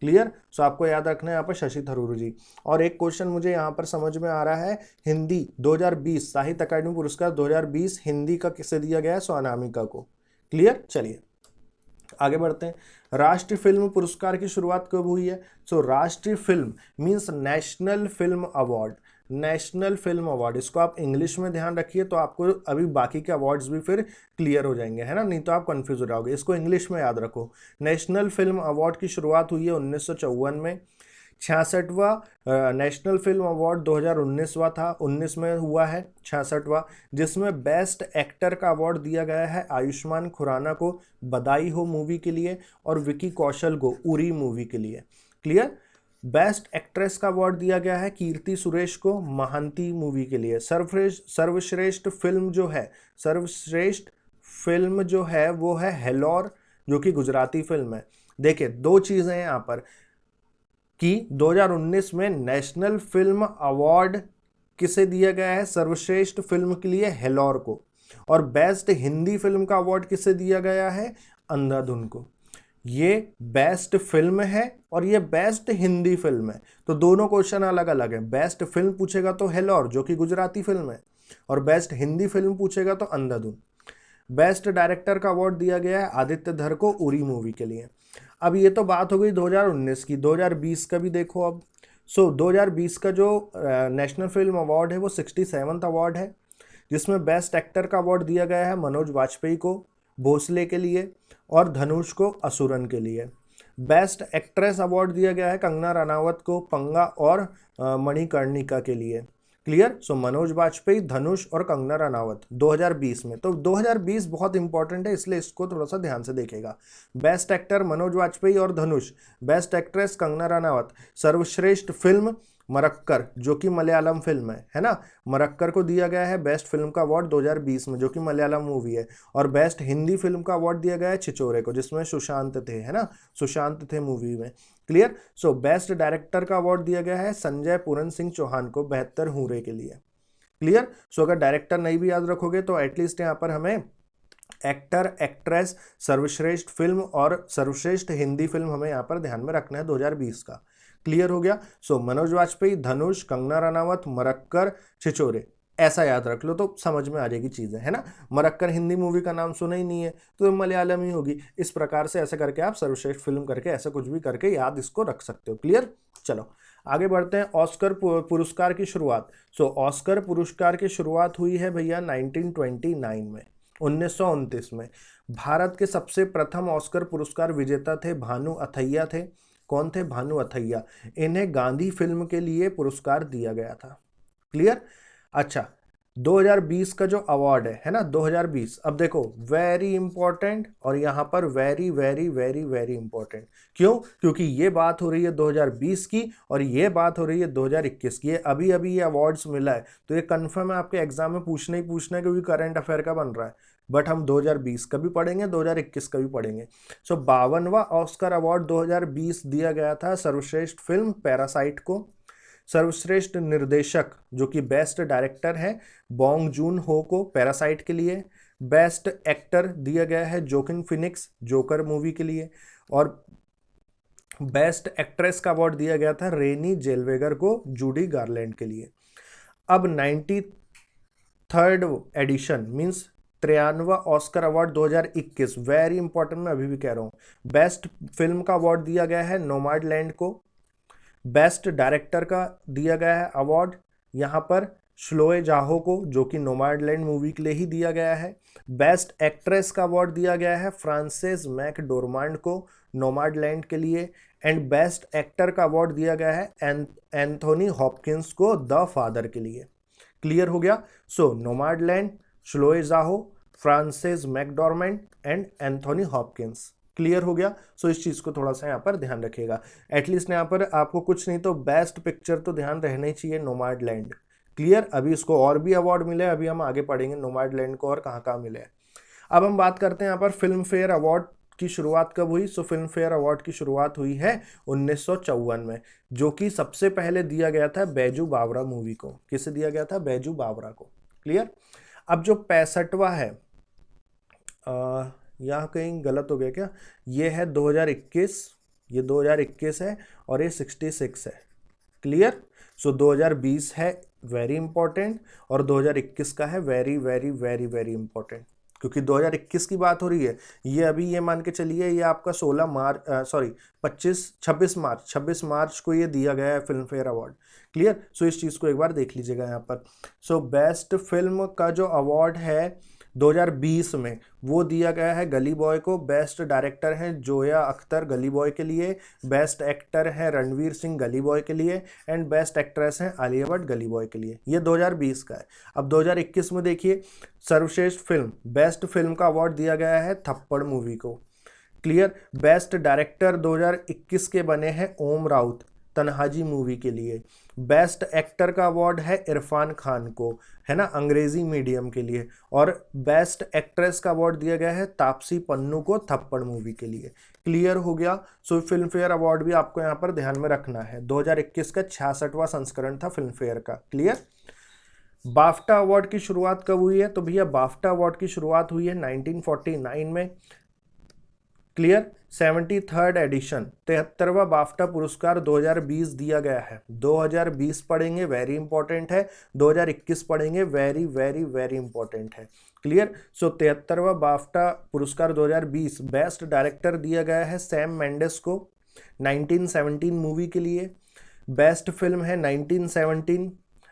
क्लियर? आपको याद रखना है यहाँ पर शशि थरूर जी। और एक क्वेश्चन मुझे यहाँ पर समझ में आ रहा है, हिंदी 2020 साहित्य अकादमी पुरस्कार 2020 हिंदी का किसे दिया गया है? अनामिका को। क्लियर? चलिए आगे बढ़ते हैं। राष्ट्रीय फिल्म पुरस्कार की शुरुआत कब हुई है? राष्ट्रीय film means national film award. National film award, इसको आप इंग्लिश में ध्यान रखिए तो आपको अभी बाकी के अवार्ड्स भी फिर क्लियर हो जाएंगे, है ना, नहीं तो आप कंफ्यूज हो जाओगे। इसको इंग्लिश में याद रखो। नेशनल फिल्म अवार्ड की शुरुआत हुई है 1954 में। 66वां नेशनल फिल्म अवार्ड 2019वां था, 19 में हुआ है 66वां, जिसमें बेस्ट एक्टर का अवार्ड दिया गया है आयुष्मान खुराना को बधाई हो मूवी के लिए और विकी कौशल को उरी मूवी के लिए। क्लियर? बेस्ट एक्ट्रेस का अवार्ड दिया गया है कीर्ति सुरेश को महांती मूवी के लिए। सर्वश्रेष्ठ फिल्म जो है वो है हेलोर, जो कि गुजराती फिल्म है। देखिए दो चीजें हैं यहाँ पर कि 2019 में नेशनल फिल्म अवार्ड किसे दिया गया है? सर्वश्रेष्ठ फिल्म के लिए हेलोर को। और बेस्ट हिंदी फिल्म का अवार्ड किसे दिया गया है? अंधाधुन को। ये बेस्ट फिल्म है और ये बेस्ट हिंदी फिल्म है, तो दोनों क्वेश्चन अलग अलग है। बेस्ट फिल्म पूछेगा तो हेलोर जो कि गुजराती फिल्म है, और बेस्ट हिंदी फिल्म पूछेगा तो अंधाधुन। बेस्ट डायरेक्टर का अवार्ड दिया गया है आदित्य धर को उरी मूवी के लिए। अब ये तो बात हो गई 2019 की। 2020 का भी देखो अब। 2020 का जो नेशनल फिल्म अवार्ड है वो 67वां अवार्ड है, जिसमें बेस्ट एक्टर का अवार्ड दिया गया है मनोज वाजपेयी को भोसले के लिए और धनुष को असुरन के लिए। बेस्ट एक्ट्रेस अवार्ड दिया गया है कंगना रनावत को पंगा और मणिकर्णिका के लिए। क्लियर? मनोज वाजपेयी, धनुष और कंगना रनावत 2020 में। तो 2020 बहुत इंपॉर्टेंट है, इसलिए इसको थोड़ा सा ध्यान से देखेगा। बेस्ट एक्टर मनोज वाजपेयी और धनुष, बेस्ट एक्ट्रेस कंगना रनावत, सर्वश्रेष्ठ फिल्म मरक्कर जो कि मलयालम फिल्म है ना, मरक्कर को दिया गया है बेस्ट फिल्म का अवार्ड 2020 में, जो कि मलयालम मूवी है। और बेस्ट हिंदी फिल्म का अवार्ड दिया गया है छिछोरे को, जिसमें सुशांत थे, है ना, सुशांत थे मूवी में। क्लियर? बेस्ट डायरेक्टर का अवार्ड दिया गया है संजय पूरन सिंह चौहान को 72 हूरे के लिए। क्लियर? अगर डायरेक्टर नहीं भी याद रखोगे तो एटलीस्ट यहाँ पर हमें एक्टर, एक्ट्रेस, सर्वश्रेष्ठ फिल्म और सर्वश्रेष्ठ हिंदी फिल्म हमें यहाँ पर ध्यान में रखना है 2020 का। क्लियर हो गया। सो मनोज वाजपेयी, धनुष, कंगना रनावत, मरक्कर, छिछोरे, ऐसा याद रख लो तो समझ में आ जाएगी चीजें, है ना। मरक्कर हिंदी मूवी का नाम सुना ही नहीं है तो मलयालम ही होगी। इस प्रकार से ऐसे करके आप सर्वश्रेष्ठ फिल्म करके ऐसा कुछ भी करके याद इसको रख सकते हो। क्लियर। चलो आगे बढ़ते हैं। ऑस्कर पुरस्कार की शुरुआत। सो ऑस्कर पुरस्कार की शुरुआत हुई है भैया 1929 में, 1929 में। भारत के सबसे प्रथम ऑस्कर पुरस्कार विजेता थे भानु अथैया थे। कौन थे? भानु अथैया। इन्हें गांधी फिल्म के लिए पुरस्कार दिया गया था। क्लियर। अच्छा 2020 का जो अवार्ड है ना, 2020, अब देखो वेरी इंपॉर्टेंट और यहाँ पर very very very very important. क्यों? क्योंकि ये बात हो रही है 2020 की और ये बात हो रही है 2021 की। ये अभी अभी ये अवार्ड्स मिला है तो ये कंफर्म है आपके एग्जाम में पूछना ही पूछना है, क्योंकि करंट अफेयर का बन रहा है। बट हम 2020 का भी पढ़ेंगे, 2021 का भी पढ़ेंगे। सो 52वां ऑस्कर अवार्ड 2020 दिया गया था सर्वश्रेष्ठ फिल्म पैरासाइट को। सर्वश्रेष्ठ निर्देशक जो कि बेस्ट डायरेक्टर है बॉन्ग जून हो को पैरासाइट के लिए। बेस्ट एक्टर दिया गया है जोकिन फिनिक्स जोकर मूवी के लिए। और बेस्ट एक्ट्रेस का अवार्ड दिया गया था रेनी जेलवेगर को जूडी गार्लैंड के लिए। अब 93rd एडिशन मींस 93वां ऑस्कर अवार्ड 2021, वेरी इंपॉर्टेंट, मैं अभी भी कह रहा हूं। बेस्ट फिल्म का अवार्ड दिया गया है नोमैडलैंड को। बेस्ट डायरेक्टर का दिया गया है अवार्ड यहाँ पर श्लोए जाहो को, जो कि नोमैडलैंड मूवी के लिए ही दिया गया है। बेस्ट एक्ट्रेस का अवार्ड दिया गया है फ्रांसेस मैकडोरमांड को नोमैडलैंड के लिए। एंड बेस्ट एक्टर का अवार्ड दिया गया है एंथोनी हॉपकिंस को द फादर के लिए। क्लियर हो गया। So Nomadland, Chloe Zhao, Frances McDormand and Anthony Hopkins. Clear हो गया। सो इस चीज को थोड़ा सा यहाँ पर ध्यान रखिएगा। एटलीस्ट यहाँ पर आपको कुछ नहीं तो बेस्ट पिक्चर तो ध्यान रहना ही चाहिए नोमैडलैंड। क्लियर। अभी इसको और भी अवार्ड मिले, अभी हम आगे पढ़ेंगे नोमैडलैंड को और कहाँ कहाँ मिले। अब हम बात करते हैं यहाँ पर फिल्म फेयर अवार्ड की शुरुआत कब हुई। सो फिल्म फेयर अवार्ड की शुरुआत हुई है 1954 में, जो कि सबसे पहले दिया गया था बैजू बावरा मूवी को। किसे दिया गया था? बैजू बावरा को। क्लियर। अब जो 65वां है, यहाँ कहीं गलत हो गया क्या? ये है 2021, ये 2021 है और ये 66 है। क्लियर। सो 2020 है वेरी इंपॉर्टेंट और 2021 का है very very very very important, क्योंकि 2021 की बात हो रही है। ये अभी ये मान के चलिए ये आपका 26 मार्च को ये दिया गया है फिल्म फेयर अवार्ड। क्लियर। सो इस चीज़ को एक बार देख लीजिएगा यहाँ पर। सो बेस्ट फिल्म का जो अवार्ड है 2020 में वो दिया गया है गली बॉय को। बेस्ट डायरेक्टर हैं जोया अख्तर गली बॉय के लिए। बेस्ट एक्टर है रणवीर सिंह गली बॉय के लिए। एंड बेस्ट एक्ट्रेस हैं आलिया भट्ट गली बॉय के लिए। ये 2020 का है। अब 2021 में देखिए सर्वश्रेष्ठ फिल्म, बेस्ट फिल्म का अवार्ड दिया गया है थप्पड़ मूवी को। क्लियर। बेस्ट डायरेक्टर 2021 के बने हैं ओम राउत तन्हाजी मूवी के लिए। बेस्ट एक्टर का अवार्ड है इरफान खान को, है ना, अंग्रेजी मीडियम के लिए। और बेस्ट एक्ट्रेस का अवार्ड दिया गया है तापसी पन्नू को थप्पड़ मूवी के लिए। क्लियर हो गया। सो फिल्म फेयर अवार्ड भी आपको यहाँ पर ध्यान में रखना है। 2021 का 66वां संस्करण था फिल्म फेयर का। क्लियर। बाफ्टा अवार्ड की शुरुआत कब हुई है? तो भैया बाफ्टा अवार्ड की शुरुआत हुई है 1949 में। क्लियर। 73rd एडिशन, 73वां बाफ्टा पुरस्कार 2020 दिया गया है। 2020 पढ़ेंगे वेरी इंपॉर्टेंट है, 2021 पढ़ेंगे वेरी वेरी वेरी इंपॉर्टेंट है। क्लियर। सो 73वां बाफ्टा पुरस्कार 2020 बेस्ट डायरेक्टर दिया गया है सैम मेंडेस को 1917 मूवी के लिए। बेस्ट फिल्म है 1917।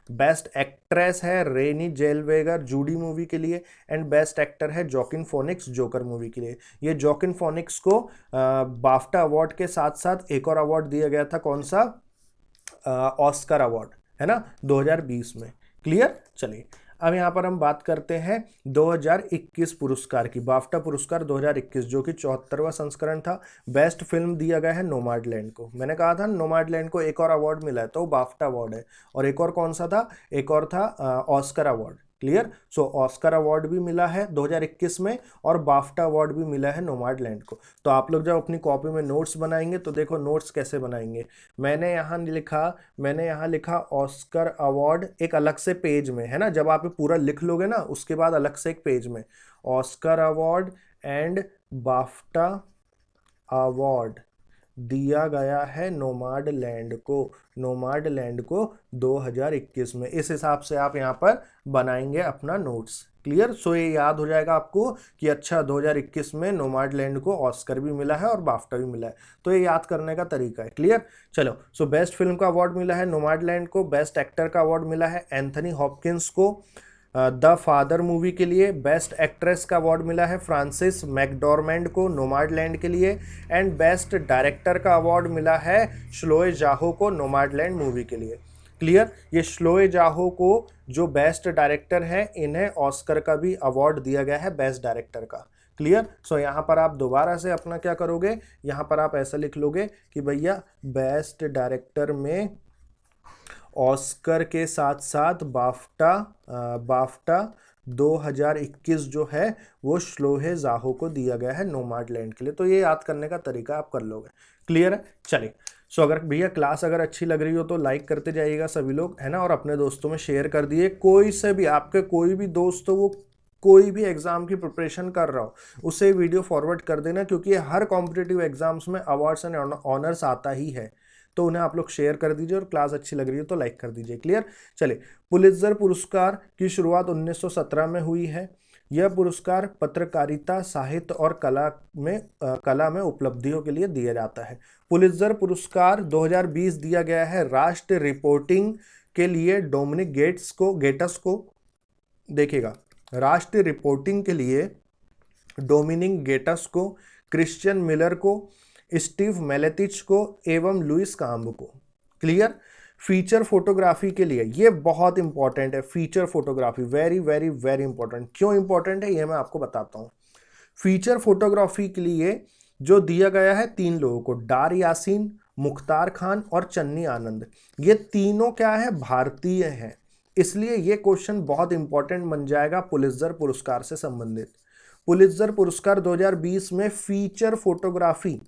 बेस्ट एक्ट्रेस है रेनी जेलवेगर जूडी मूवी के लिए। एंड बेस्ट एक्टर है जोकिन फोनिक्स जोकर मूवी के लिए। ये जोकिन फोनिक्स को बाफ्टा अवार्ड के साथ साथ एक और अवार्ड दिया गया था, कौन सा? ऑस्कर अवार्ड, है ना, 2020 में। क्लियर। चलिए अब यहाँ पर हम बात करते हैं 2021 पुरस्कार की। बाफ्टा पुरस्कार 2021 जो कि 74वां संस्करण था। बेस्ट फिल्म दिया गया है नोमैडलैंड को। मैंने कहा था नोमैडलैंड को एक और अवार्ड मिला है तो बाफ्टा अवार्ड है। और एक और कौन सा था? एक और था ऑस्कर अवार्ड। क्लियर। सो ऑस्कर अवार्ड भी मिला है 2021 में और बाफ्टा अवार्ड भी मिला है नोमैडलैंड को। तो आप लोग जब अपनी कॉपी में नोट्स बनाएंगे तो देखो नोट्स कैसे बनाएंगे। मैंने यहाँ लिखा ऑस्कर अवार्ड एक अलग से पेज में, है ना। जब आप ये पूरा लिख लोगे ना उसके बाद अलग से एक पेज में Oscar award and BAFTA award दिया गया है नोमैडलैंड को 2021 में। इस हिसाब से आप यहाँ पर बनाएंगे अपना नोट्स। क्लियर। सो ये याद हो जाएगा आपको कि अच्छा 2021 में नोमैडलैंड को ऑस्कर भी मिला है और बाफ्टा भी मिला है। तो ये याद करने का तरीका है। क्लियर। चलो, सो बेस्ट फिल्म का अवार्ड मिला है नोमैडलैंड को। बेस्ट एक्टर का अवार्ड मिला है एंथनी हॉपकिंस को द फादर मूवी के लिए। बेस्ट एक्ट्रेस का अवार्ड मिला है फ्रांसिस मैकडॉर्मैंड को नोमैडलैंड के लिए। एंड बेस्ट डायरेक्टर का अवार्ड मिला है श्लोए जाहो को नोमैडलैंड मूवी के लिए। क्लियर। ये श्लोए जाहो को जो बेस्ट डायरेक्टर हैं इन्हें ऑस्कर का भी अवार्ड दिया गया है बेस्ट डायरेक्टर का। क्लियर। सो यहाँ पर आप दोबारा से अपना क्या करोगे, यहाँ पर आप ऐसा लिख लोगे कि भैया बेस्ट डायरेक्टर में ऑस्कर के साथ साथ बाफ्टा 2021 जो है वो श्लोए जाहो को दिया गया है नोमैडलैंड के लिए। तो ये याद करने का तरीका आप कर लोगे। क्लियर है। चलिए, सो अगर भैया क्लास अगर अच्छी लग रही हो तो लाइक करते जाइएगा सभी लोग, है ना, और अपने दोस्तों में शेयर कर दिए। कोई से भी आपके कोई भी दोस्त हो वो कोई भी एग्जाम की प्रिपरेशन कर रहा हो उसे वीडियो फॉरवर्ड कर देना, क्योंकि हर कॉम्पिटिटिव एग्जाम्स में अवार्ड्स एंड ऑनर्स आता ही है। तो उन्हें आप लोग शेयर कर दीजिए और क्लास अच्छी लग रही है तो लाइक कर दीजिए। क्लियर। चलिए, पुलित्जर पुरस्कार की शुरुआत 1917 में हुई है। यह पुरस्कार पत्रकारिता, साहित्य और कला में उपलब्धियों के लिए दिया जाता है। पुलित्जर पुरस्कार 2020 दिया गया है राष्ट्रीय रिपोर्टिंग के लिए डोमिनिक गेटस को। देखिएगा, राष्ट्रीय रिपोर्टिंग के लिए डोमिनिक गेटस को, क्रिश्चियन मिलर को, स्टीव मेलेटिच को एवं लुइस काम्ब को। क्लियर। फीचर फोटोग्राफी के लिए ये बहुत इंपॉर्टेंट है। Feature photography very very very important. क्यों इंपॉर्टेंट है ये मैं आपको बताता हूँ। फीचर फोटोग्राफी के लिए जो दिया गया है 3 लोगों को, डार यासीन, मुख्तार खान और चन्नी आनंद। ये तीनों क्या है, भारतीय हैं। इसलिए ये क्वेश्चन बहुत इंपॉर्टेंट बन जाएगा पुलित्जर पुरस्कार से संबंधित। पुलित्जर पुरस्कार 2020 में फीचर फोटोग्राफी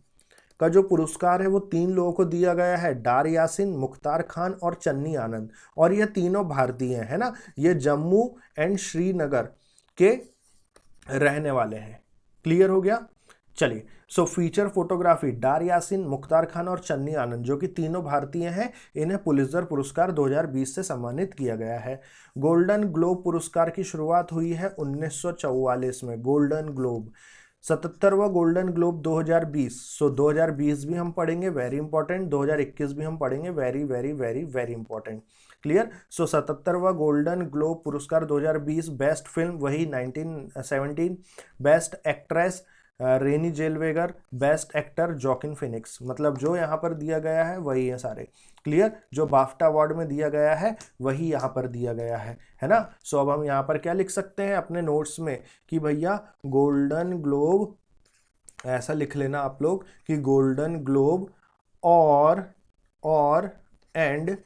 का जो पुरस्कार है वो 3 लोगों को दिया गया है, डार यासीन, मुख्तार खान और चन्नी आनंद। और ये तीनों भारतीय हैं, है ना। ये जम्मू एंड श्रीनगर के रहने वाले हैं। क्लियर हो गया। चलिए, सो फीचर फोटोग्राफी डार यासीन, मुख्तार खान और चन्नी आनंद जो कि तीनों भारतीय हैं, इन्हें पुलित्जर पुरस्कार 2020 से सम्मानित किया गया है। गोल्डन ग्लोब पुरस्कार की शुरुआत हुई है 1944 में। गोल्डन ग्लोब 77वां गोल्डन ग्लोब 2020। सो 2020 भी हम पढ़ेंगे, वेरी इंपॉर्टेंट। 2021 भी हम पढ़ेंगे, very very very very important. Clear. So 77वां गोल्डन ग्लोब पुरस्कार 2020। बेस्ट फिल्म वही 1917। Best actress Renee Zellweger. Best actor Joaquin Phoenix. मतलब जो यहाँ पर दिया गया है वही है सारे। क्लियर। जो बाफ्टा अवार्ड में दिया गया है वही यहाँ पर दिया गया है ना। सो अब हम यहाँ पर क्या लिख सकते हैं अपने नोट्स में कि भैया गोल्डन ग्लोब, ऐसा लिख लेना आप लोग कि गोल्डन ग्लोब और and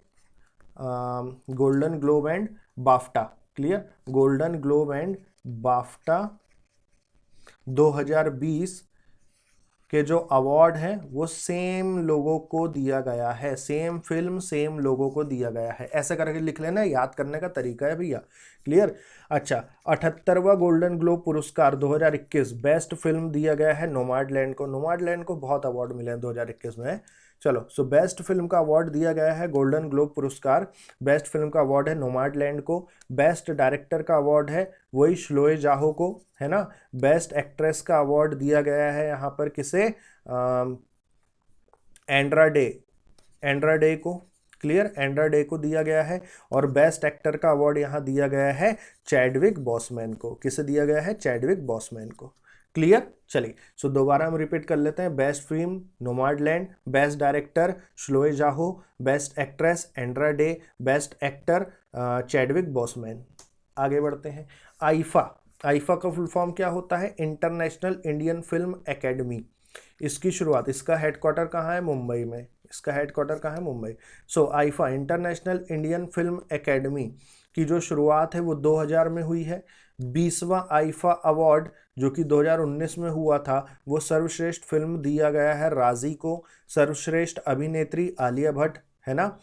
golden globe and BAFTA. Clear. Golden globe and BAFTA 2020 के जो अवार्ड हैं वो सेम लोगों को दिया गया है। सेम फिल्म सेम लोगों को दिया गया है। ऐसा करके लिख लेना, याद करने का तरीका है भैया। क्लियर। अच्छा, 78वां गोल्डन ग्लोब पुरस्कार 2021 बेस्ट फिल्म दिया गया है नोमैडलैंड को। नोमैडलैंड को बहुत अवार्ड मिले हैं 2021 में। चलो, सो बेस्ट फिल्म का अवार्ड दिया गया है गोल्डन ग्लोब पुरस्कार। बेस्ट फिल्म का अवार्ड है नोमैडलैंड को। बेस्ट डायरेक्टर का अवार्ड है वही श्लोए जाहो को, है ना। बेस्ट एक्ट्रेस का अवार्ड दिया गया है यहाँ पर किसे, एंड्रा डे को। क्लियर। एंड्रा डे को दिया गया है। और बेस्ट एक्टर का अवार्ड यहाँ दिया गया है चैडविक बॉसमैन को। किसे दिया गया है, चैडविक बॉसमैन को। क्लियर। चलिए, सो दोबारा हम रिपीट कर लेते हैं। Best film Nomadland, best director Chloe Zhao, best actress Andra Day, best actor Chadwick Boseman. आगे बढ़ते हैं। आईफा का फुल फॉर्म क्या होता है, इंटरनेशनल इंडियन फिल्म एकेडमी। इसकी शुरुआत, इसका हेडक्वार्टर कहाँ है, मुंबई में। इसका हेडक्वार्टर कहाँ है, Mumbai. So IIFA international Indian film academy की जो शुरुआत है वो 2000 में हुई है। 20वां आईफा अवार्ड जो कि 2019 में हुआ था वो सर्वश्रेष्ठ फिल्म दिया गया है राजी को। सर्वश्रेष्ठ अभिनेत्री आलिया भट्ट, है ना,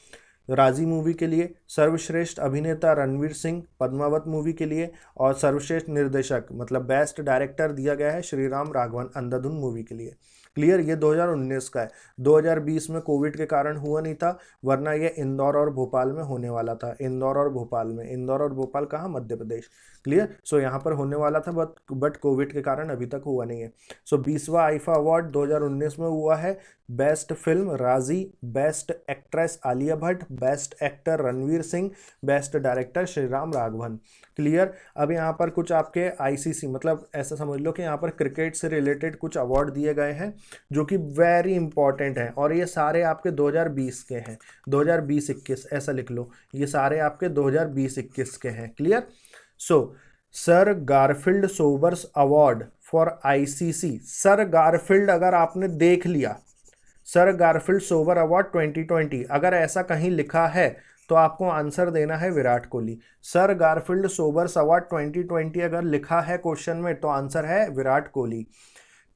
राजी मूवी के लिए। सर्वश्रेष्ठ अभिनेता रणवीर सिंह पद्मावत मूवी के लिए। और सर्वश्रेष्ठ निर्देशक मतलब बेस्ट डायरेक्टर दिया गया है श्रीराम राघवन अंधाधुन मूवी के लिए। क्लियर, ये 2019 का है। 2020 में कोविड के कारण हुआ नहीं था, वरना ये इंदौर और भोपाल में होने वाला था। इंदौर और भोपाल में, इंदौर और भोपाल कहाँ, मध्य प्रदेश। क्लियर, सो यहाँ पर होने वाला था बट कोविड के कारण अभी तक हुआ नहीं है। सो 20वां आईफा अवार्ड 2019 में हुआ है। बेस्ट फिल्म राजी, best actress Alia Bhatt, best actor Ranveer Singh, best director Shriram Raghavan. Clear. अब यहाँ पर कुछ आपके आईसीसी मतलब ऐसा समझ लो कि यहाँ पर क्रिकेट से रिलेटेड कुछ अवार्ड दिए गए हैं जो कि वेरी इंपॉर्टेंट हैं, और ये सारे आपके 2020 के हैं। 2020-21 ऐसा लिख लो, ये सारे आपके 2020-21 के हैं। Clear. So sir Garfield Sobers award for ICC. Sir Garfield अगर आपने देख लिया, सर गारफील्ड सोबर अवार्ड 2020 अगर ऐसा कहीं लिखा है तो आपको आंसर देना है Virat Kohli. Sir Garfield Sobers award 2020 अगर लिखा है क्वेश्चन में तो आंसर है विराट कोहली।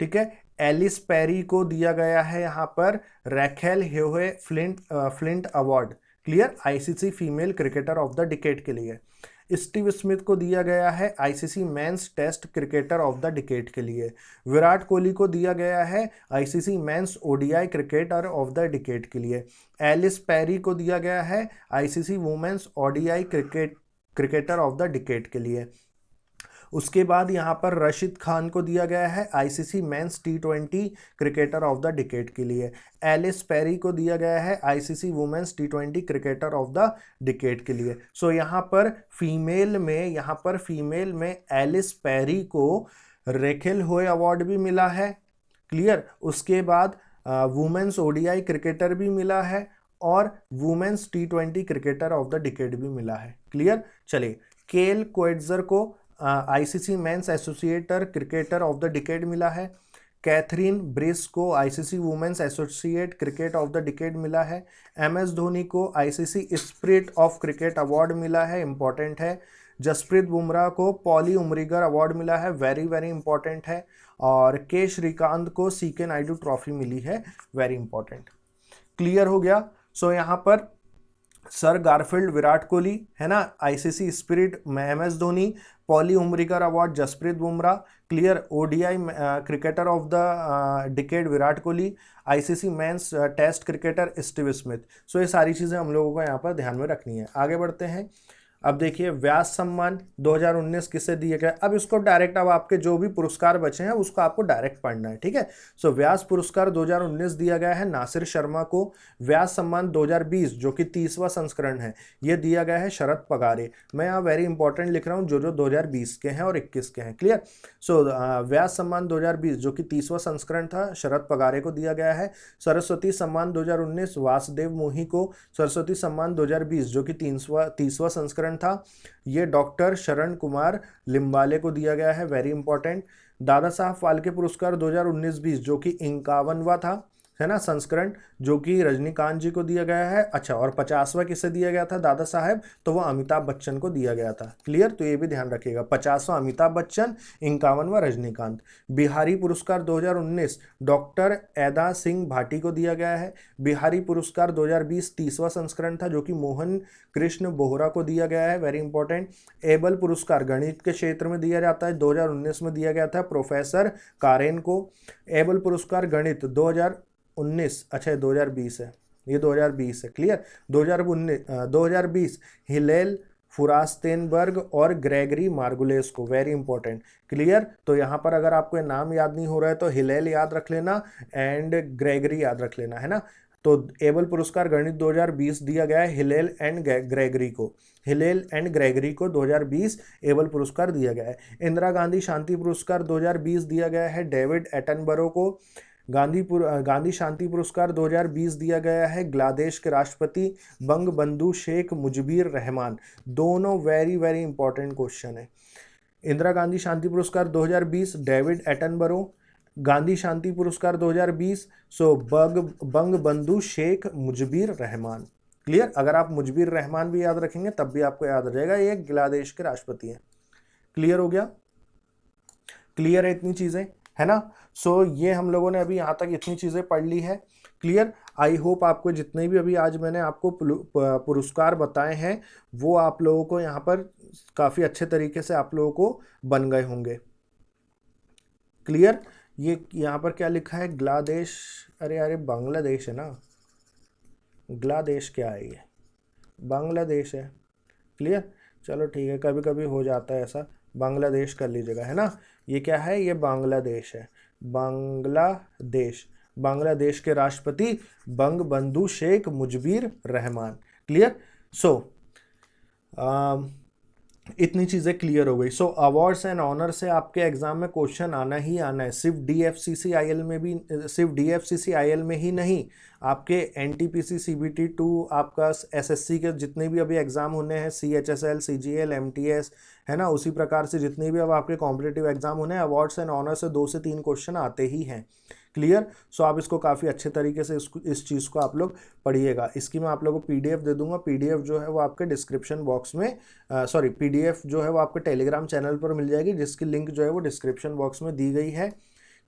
ठीक है। एलिस पेरी को दिया गया है यहाँ पर Rachael Heyhoe Flint award. Clear, ICC female cricketer of the decade के लिए। स्टीव स्मिथ को दिया गया है ICC men's test cricketer of the decade के लिए। विराट कोहली को दिया गया है ICC men's ODI cricketer of the decade के लिए। एलिस पेरी को दिया गया है ICC women's ODI cricketer of the decade के लिए। उसके बाद यहाँ पर रशीद खान को दिया गया है आईसीसी मेंस टी20 क्रिकेटर ऑफ द डिकेड के लिए। एलिस पेरी को दिया गया है आईसीसी वुमेन्स टी20 क्रिकेटर ऑफ द डिकेड के लिए। सो यहाँ पर फीमेल में एलिस पेरी को रेखेल होए अवार्ड भी मिला है। क्लियर। उसके बाद वुमेन्स ओडीआई क्रिकेटर भी मिला है और वुमेन्स टी20 क्रिकेटर ऑफ द डिकेड भी मिला है। क्लियर। चलिए, केल कोएट्जर को ICC men's associate cricketer of the decade मिला है। कैथरीन ब्रिस को ICC women's associate cricket of the decade मिला है। एमएस धोनी को ICC spirit of cricket award मिला है, इंपॉर्टेंट है। जसप्रीत बुमराह को पॉली उमरीगर अवार्ड मिला है, वेरी वेरी इंपॉर्टेंट है। और के श्रीकांत को सीके नायडू ट्रॉफी मिली है, वेरी इंपॉर्टेंट। क्लियर हो गया। सो यहाँ पर सर गारफील्ड विराट कोहली, है ना, ICC spirit MS Dhoni, Polly Umrigar award Jasprit Bumrah. Clear. ODI cricketer of the decade Virat Kohli, ICC men's test cricketer Steve Smith. So ये सारी चीज़ें हम लोगों को यहाँ पर ध्यान में रखनी है। आगे बढ़ते हैं। अब देखिए, व्यास सम्मान 2019 किसे दिए गए। अब इसको डायरेक्ट, अब आपके जो भी पुरस्कार बचे हैं उसको आपको डायरेक्ट पढ़ना है। ठीक है। सो व्यास पुरस्कार 2019 दिया गया है नासिर शर्मा को। व्यास सम्मान 2020 जो कि 30वां संस्करण है, ये दिया गया है शरद पगारे। मैं यहाँ वेरी इंपॉर्टेंट लिख रहा हूँ जो 2020 के हैं और 21 के हैं। क्लियर। सो व्यास सम्मान 2020 जो कि 30वां संस्करण था, शरद पगारे को दिया गया है। सरस्वती सम्मान 2019 वासुदेव मोही को। सरस्वती सम्मान 2020 जो कि 30वां संस्करण था, ये डॉक्टर शरण कुमार लिम्बाले को दिया गया है, वेरी इंपॉर्टेंट। दादा साहब फाल्के पुरस्कार 2019-20 जो कि 51वां था, है ना, संस्करण, जो कि रजनीकांत जी को दिया गया है। अच्छा, और 50वां किसे दिया गया था दादा साहब, तो वो अमिताभ बच्चन को दिया गया था। क्लियर। तो ये भी ध्यान रखिएगा, 50वां अमिताभ बच्चन, 51वां रजनीकांत। बिहारी पुरस्कार 2019 डॉक्टर ऐदा सिंह भाटी को दिया गया है। बिहारी पुरस्कार 2020 30वां संस्करण था जो कि मोहन कृष्ण बोहरा को दिया गया है, वेरी इंपॉर्टेंट। एबल पुरस्कार गणित के क्षेत्र में दिया जाता है, 2019 में दिया गया था प्रोफेसर कारेन को। एबल पुरस्कार गणित 2019, अच्छा 2020 है, ये 2020 है। क्लियर। 2020 हिलेल फुरास्तेनबर्ग और ग्रेगरी मार्गुलेस को, वेरी इंपॉर्टेंट। क्लियर। तो यहाँ पर अगर आपको नाम याद नहीं हो रहा है तो हिलेल याद रख लेना एंड ग्रेगरी याद रख लेना, है ना। तो एबल पुरस्कार गणित 2020 दिया गया है हिलेल एंड ग्रेगरी को। हिलेल एंड ग्रेगरी को 2020 एबल पुरस्कार दिया गया है। इंदिरा गांधी शांति पुरस्कार 2020 दिया गया है डेविड एटनबरो को। गांधी शांति पुरस्कार 2020 दिया गया है ग्लादेश के राष्ट्रपति बंग बंधु शेख मुजबिर रहमान। दोनों वेरी वेरी इंपॉर्टेंट क्वेश्चन है। इंदिरा गांधी शांति पुरस्कार 2020 डेविड एटनबरो, गांधी शांति पुरस्कार 2020 सो बंग बंधु शेख मुजबिर रहमान। क्लियर। अगर आप मुजबिर रहमान भी याद रखेंगे तब भी आपको याद आ जाएगा, ये बांग्लादेश के राष्ट्रपति हैं। क्लियर हो गया, क्लियर है इतनी चीजें, है ना। सो ये हम लोगों ने अभी यहाँ तक इतनी चीजें पढ़ ली है। क्लियर। आई होप आपको जितने भी अभी आज मैंने आपको पुरस्कार बताए हैं वो आप लोगों को यहाँ पर काफी अच्छे तरीके से आप लोगों को बन गए होंगे। क्लियर। ये यहाँ पर क्या लिखा है, ग्लादेश, अरे अरे बांग्लादेश है ना, ग्लादेश क्या है, ये बांग्लादेश है। क्लियर, चलो ठीक है, कभी कभी हो जाता है ऐसा, बांग्लादेश कर लीजिएगा, है ना। ये क्या है, ये बांग्लादेश है, बांग्लादेश। बांग्लादेश के राष्ट्रपति बंगबंधु शेख मुजबिर रहमान। क्लियर। सो इतनी चीज़ें क्लियर हो गई। सो अवार्ड्स एंड ऑनर से आपके एग्जाम में क्वेश्चन आना ही आना है, सिर्फ DFCCIL में भी, सिर्फ DFCCIL में ही नहीं, आपके NTPC CBT 2, आपका SSC के जितने भी अभी एग्जाम होने हैं, CHSL CGL MTS, है ना, उसी प्रकार से जितने भी अब आपके कॉम्पिटिटिव एग्जाम होने हैं, अवार्ड्स एंड ऑनर से 2 से 3 क्वेश्चन आते ही हैं। क्लियर। सो आप इसको काफ़ी अच्छे तरीके से इस चीज़ को आप लोग पढ़िएगा। इसकी मैं आप लोगों को PDF दे दूंगा, PDF जो है वो आपके डिस्क्रिप्शन बॉक्स में, सॉरी PDF जो है वो आपके टेलीग्राम चैनल पर मिल जाएगी, जिसकी लिंक जो है वो डिस्क्रिप्शन बॉक्स में दी गई है।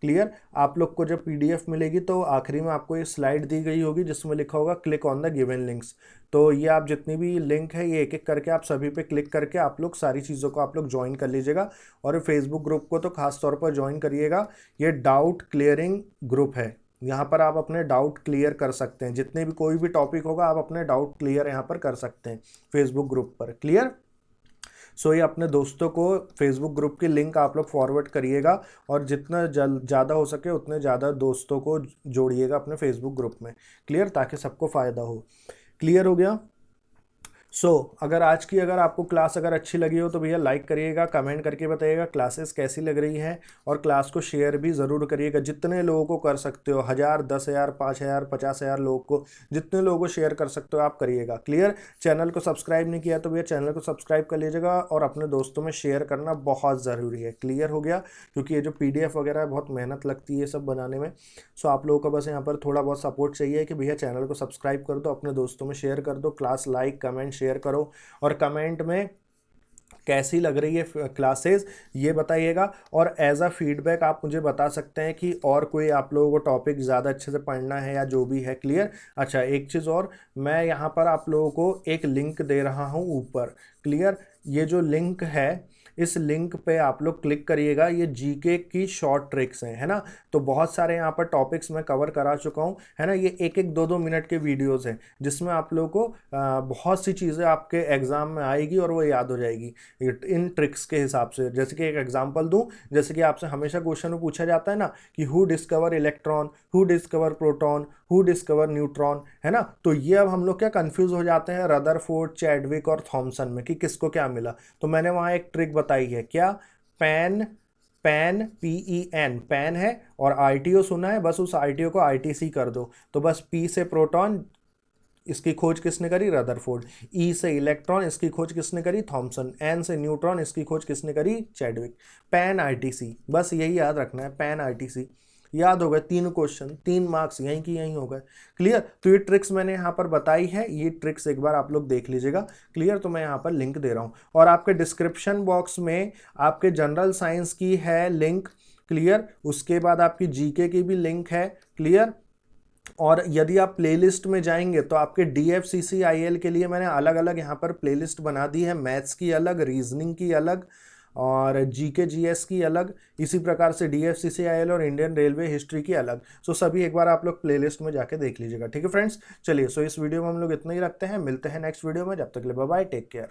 क्लियर। आप लोग को जब PDF मिलेगी तो आखिरी में आपको ये स्लाइड दी गई होगी जिसमें लिखा होगा click on the given links. तो ये आप जितनी भी लिंक है ये एक एक करके आप सभी पे क्लिक करके आप लोग सारी चीज़ों को आप लोग ज्वाइन कर लीजिएगा। और फेसबुक ग्रुप को तो खास तौर पर ज्वाइन करिएगा, ये डाउट क्लियरिंग ग्रुप है, यहाँ पर आप अपने डाउट क्लियर कर सकते हैं, जितने भी कोई भी टॉपिक होगा आप अपने डाउट क्लियर यहाँ पर कर सकते हैं फेसबुक ग्रुप पर। क्लियर। सो ये अपने दोस्तों को फेसबुक ग्रुप की लिंक आप लोग फॉरवर्ड करिएगा और जितना ज़्यादा हो सके उतने ज़्यादा दोस्तों को जोड़िएगा अपने फेसबुक ग्रुप में। क्लियर, ताकि सबको फ़ायदा हो। क्लियर हो गया। अगर आज की अगर आपको क्लास अगर अच्छी लगी हो तो भैया लाइक करिएगा, कमेंट करके बताइएगा क्लासेस कैसी लग रही हैं, और क्लास को शेयर भी ज़रूर करिएगा, जितने लोगों को कर सकते हो, 1000, 10,000, 5,000, 50,000 लोगों को, जितने लोगों को शेयर कर सकते हो आप करिएगा। क्लियर। चैनल को सब्सक्राइब नहीं किया तो भैया चैनल को सब्सक्राइब कर लीजिएगा और अपने दोस्तों में शेयर करना बहुत ज़रूरी है। क्लियर हो गया, क्योंकि ये जो PDF वगैरह है बहुत मेहनत लगती है ये सब बनाने में। आप लोगों का बस यहाँ पर थोड़ा बहुत सपोर्ट चाहिए कि भैया चैनल को सब्सक्राइब कर दो, अपने दोस्तों में शेयर कर दो, क्लास लाइक कमेंट शेयर करो, और कमेंट में कैसी लग रही है क्लासेस ये बताइएगा। और एज अ फीडबैक आप मुझे बता सकते हैं कि और कोई आप लोगों को टॉपिक ज़्यादा अच्छे से पढ़ना है या जो भी है। क्लियर। अच्छा, एक चीज़ और, मैं यहाँ पर आप लोगों को एक लिंक दे रहा हूँ ऊपर। क्लियर। ये जो लिंक है इस लिंक पे आप लोग क्लिक करिएगा, ये GK की शॉर्ट ट्रिक्स हैं, है ना। तो बहुत सारे यहाँ पर टॉपिक्स मैं कवर करा चुका हूँ, है ना। ये 1-1, 2-2 मिनट के वीडियोस हैं जिसमें आप लोगों को बहुत सी चीज़ें आपके एग्जाम में आएगी और वो याद हो जाएगी इन ट्रिक्स के हिसाब से। जैसे कि एक एग्जाम्पल दूँ, जैसे कि आपसे हमेशा क्वेश्चन में पूछा जाता है ना कि who discover electron, who discover proton, who discover neutron, है ना। तो ये अब हम लोग क्या कंफ्यूज हो जाते हैं रदरफोर्ड, चैडविक और थॉमसन में कि किसको क्या मिला। तो मैंने वहाँ एक ट्रिक बताई है, क्या, पैन, पैन PEN पैन है, और ITO सुना है, बस उस ITO को ITC कर दो। तो बस P से प्रोटॉन, इसकी खोज किसने करी, रदरफोर्ड। E से इलेक्ट्रॉन, इसकी खोज किसने करी, थॉमसन। N से न्यूट्रॉन, इसकी खोज किसने करी, चैडविक। पैन ITC, बस यही याद रखना है, पैन ITC। याद हो गए 3 क्वेश्चन, 3 मार्क्स यहीं की यहीं हो गए। क्लियर। तो ये ट्रिक्स मैंने यहाँ पर बताई है, ये ट्रिक्स एक बार आप लोग देख लीजिएगा। क्लियर। तो मैं यहाँ पर लिंक दे रहा हूँ और आपके डिस्क्रिप्शन बॉक्स में आपके जनरल साइंस की है लिंक। क्लियर। उसके बाद आपकी GK की भी लिंक है। क्लियर। और यदि आप प्लेलिस्ट में जाएंगे तो आपके DFCCIL के लिए मैंने अलग अलग यहाँ पर प्लेलिस्ट बना दी है, मैथ्स की अलग, रीजनिंग की अलग और GK GS की अलग, इसी प्रकार से DFCCIL और इंडियन रेलवे हिस्ट्री की अलग। सभी एक बार आप लोग प्लेलिस्ट में जाके देख लीजिएगा। ठीक है फ्रेंड्स, चलिए इस वीडियो में हम लोग इतना ही रखते हैं, मिलते हैं नेक्स्ट वीडियो में, जब तक के लिए बाय बाय, टेक केयर।